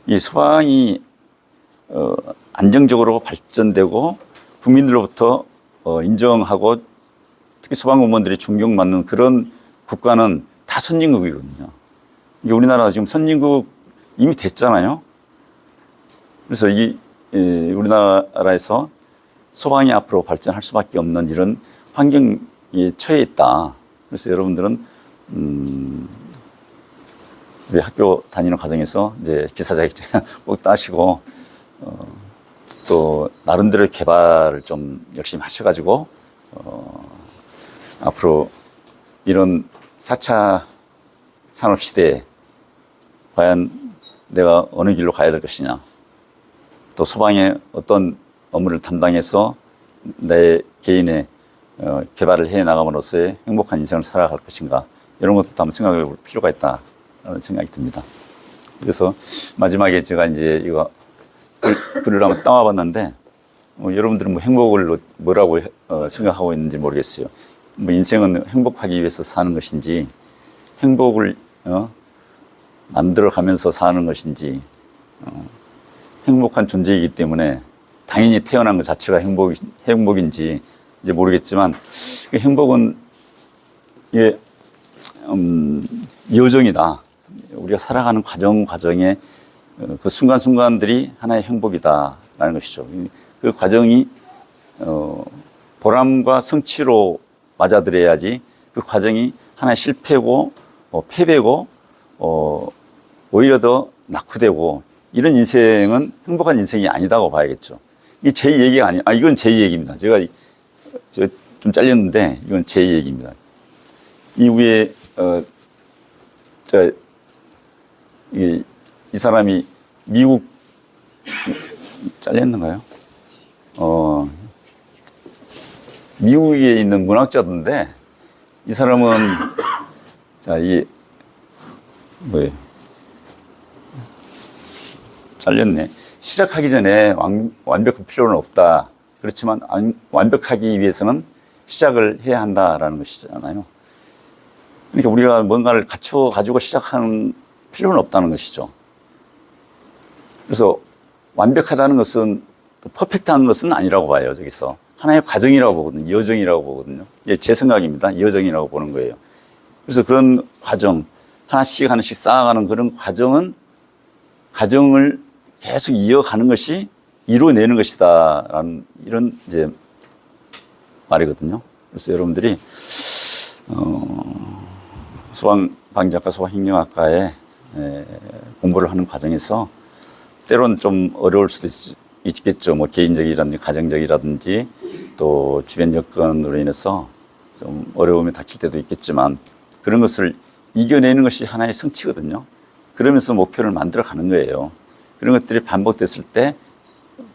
이 소방이 안정적으로 발전되고 국민들로부터 인정하고 특히 소방공무원들이 존경받는 그런 국가는 다 선진국이거든요. 이게 우리나라가 지금 선진국 이미 됐잖아요. 그래서 우리나라에서 소방이 앞으로 발전할 수밖에 없는 이런 환경에 처해 있다. 그래서 여러분들은 우리 학교 다니는 과정에서 이제 기사 자격증 꼭 따시고 또 나름대로 개발을 좀 열심히 하셔가지고 앞으로 이런 4차 산업 시대에 과연 내가 어느 길로 가야 될 것이냐, 또 소방의 어떤 업무를 담당해서 내 개인의 개발을 해 나감으로써의 행복한 인생을 살아갈 것인가, 이런 것도 한번 생각해 볼 필요가 있다라는 생각이 듭니다. 그래서 마지막에 제가 이제 이거 글을 한번 따와봤는데 여러분들은 뭐 행복을 뭐라고 생각하고 있는지 모르겠어요. 뭐 인생은 행복하기 위해서 사는 것인지, 행복을 만들어가면서 사는 것인지, 행복한 존재이기 때문에 당연히 태어난 것 자체가 행복인지 이제 모르겠지만, 그 행복은 이게 여정이다. 우리가 살아가는 과정의 그 순간순간들이 하나의 행복이다라는 것이죠. 그 과정이 보람과 성취로 맞아들여야지 그 과정이 하나의 실패고 패배고 오히려 더 낙후되고 이런 인생은 행복한 인생이 아니다고 봐야겠죠. 이게 제 얘기가 이건 제 얘기입니다. 제가 좀 잘렸는데 이건 제 얘기입니다. 이 위에 이 사람이 미국 잘렸는가요? 미국에 있는 문학자인데 이 사람은 이게 뭐예요? 잘렸네. 시작하기 전에 완벽한 필요는 없다. 그렇지만 완벽하기 위해서는 시작을 해야 한다라는 것이잖아요. 그러니까 우리가 뭔가를 갖추어 가지고 시작하는 필요는 없다는 것이죠. 그래서 완벽하다는 것은 퍼펙트한 것은 아니라고 봐요. 저기서 하나의 과정이라고 보거든요. 여정이라고 보거든요. 제 생각입니다. 여정이라고 보는 거예요. 그래서 그런 과정, 하나씩 쌓아가는 그런 과정을 계속 이어가는 것이 이루어내는 것이다라는 이런 이제 말이거든요. 그래서 여러분들이 소방방지학과, 소방행정학과에 공부를 하는 과정에서 때로는 좀 어려울 수도 있겠죠. 뭐 개인적이라든지 가정적이라든지 또 주변 여건으로 인해서 좀 어려움이 닥칠 때도 있겠지만 그런 것을 이겨내는 것이 하나의 성취거든요. 그러면서 목표를 만들어가는 거예요. 그런 것들이 반복됐을 때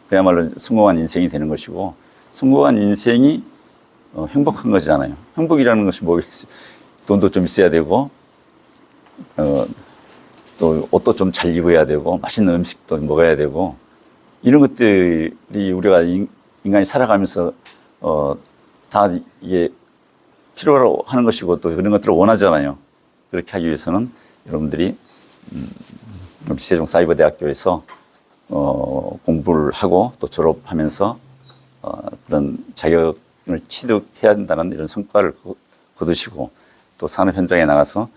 그야말로 성공한 인생이 되는 것이고, 성공한 인생이 행복한 거잖아요. 행복이라는 것이 뭐 돈도 좀 있어야 되고 또 옷도 좀 잘 입어야 되고 맛있는 음식도 먹어야 되고 이런 것들이 우리가 인간이 살아가면서 다 이게 필요로 하는 것이고 또 그런 것들을 원하잖아요. 그렇게 하기 위해서는 여러분들이 우리 세종사이버대학교에서 공부를 하고 또 졸업하면서 그런 자격을 취득해야 한다는 이런 성과를 거두시고 또 산업 현장에 나가서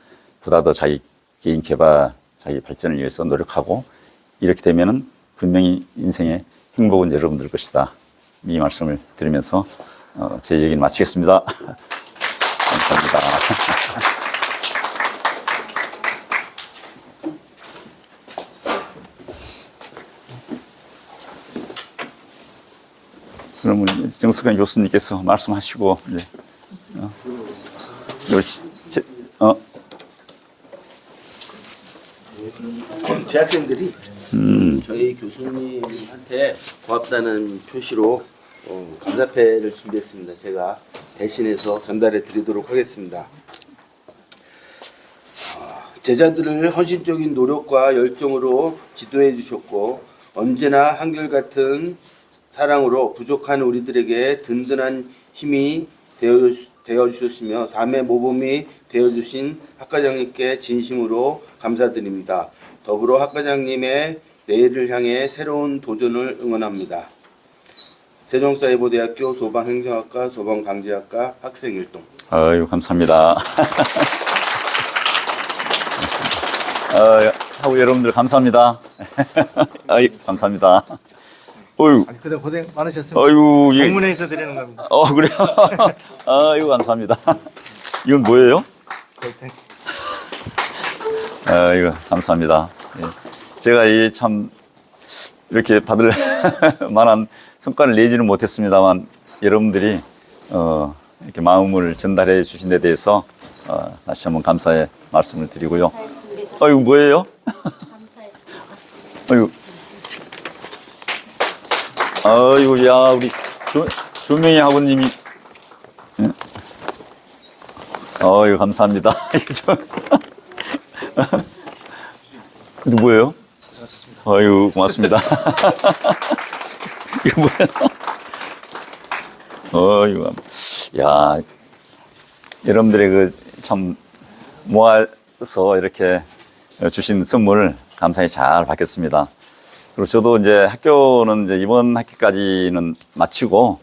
보다 더 자기 개인 개발, 자기 발전을 위해서 노력하고 이렇게 되면은 분명히 인생의 행복은 여러분들 것이다. 이 말씀을 드리면서 제 얘기는 마치겠습니다. 감사합니다. 그러면 정석현 교수님께서 말씀하시고 이제
재학생들이 저희 교수님한테 고맙다는 표시로 감사패를 준비했습니다. 제가 대신해서 전달해 드리도록 하겠습니다. 제자들을 헌신적인 노력과 열정으로 지도해 주셨고 언제나 한결같은 사랑으로 부족한 우리들에게 든든한 힘이 되어주셨으며 삶의 모범이 되어주신 학과장님께 진심으로 감사드립니다. 더불어 학과장님의 내일을 향해 새로운 도전을 응원합니다. 세종사이버대학교 소방행정학과 소방방재학과 학생일동.
아유 감사합니다. 하고 여러분들 감사합니다. 아유 감사합니다. 어유.
그동안 고생 많으셨습니다.
아유,
공문회에서 드리는 겁니다.
그래요? 아유, 감사합니다. 이건 뭐예요? 아유, 감사합니다. 예. 제가 이 참, 이렇게 받을 만한 성과를 내지는 못했습니다만, 여러분들이, 이렇게 마음을 전달해 주신 데 대해서, 다시 한번 감사의 말씀을 드리고요.
감사했습니다.
아유, 뭐예요?
감사했습니다.
아유. 아이고, 야, 우리 조명희 학우님이. 예? 아유, 감사합니다. 이거 뭐예요? 아유, 고맙습니다. 이거 뭐야? 아유, 야, 여러분들의 참 모아서 이렇게 주신 선물 감사히 잘 받겠습니다. 그리고 저도 이제 학교는 이제 이번 학기까지는 마치고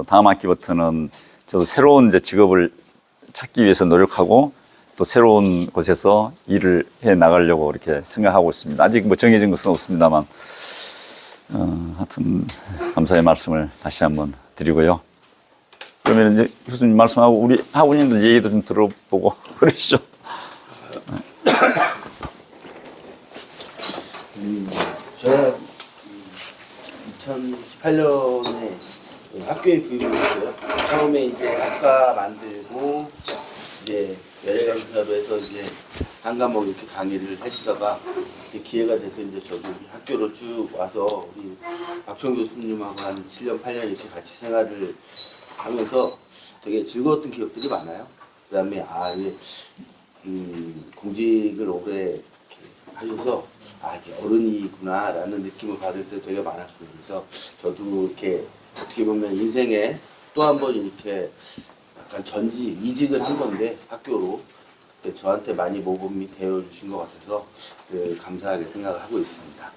다음 학기부터는 저도 새로운 이제 직업을 찾기 위해서 노력하고 또 새로운 곳에서 일을 해 나가려고 이렇게 생각하고 있습니다. 아직 뭐 정해진 것은 없습니다만 하여튼 감사의 말씀을 다시 한번 드리고요. 그러면 이제 교수님 말씀하고 우리 학우님들 얘기도 좀 들어보고 그러시죠.
제가 2018년에 학교에 교육을 했어요. 처음에 이제 학과 만들고 이제 외래 강사로 해서 이제 한 과목 이렇게 강의를 해주다가 기회가 돼서 이제 저도 학교로 쭉 와서 우리 박총 교수님하고 한 7년, 8년 이렇게 같이 생활을 하면서 되게 즐거웠던 기억들이 많아요. 그 다음에 이게 공직을 오래 이렇게 하셔서 이게 어른이구나라는 느낌을 받을 때 되게 많았어요. 그래서 저도 이렇게 어떻게 보면 인생에 또 한 번 이렇게 약간 이직을 한 건데 학교로 저한테 많이 모범이 되어 주신 것 같아서 감사하게 생각을 하고 있습니다.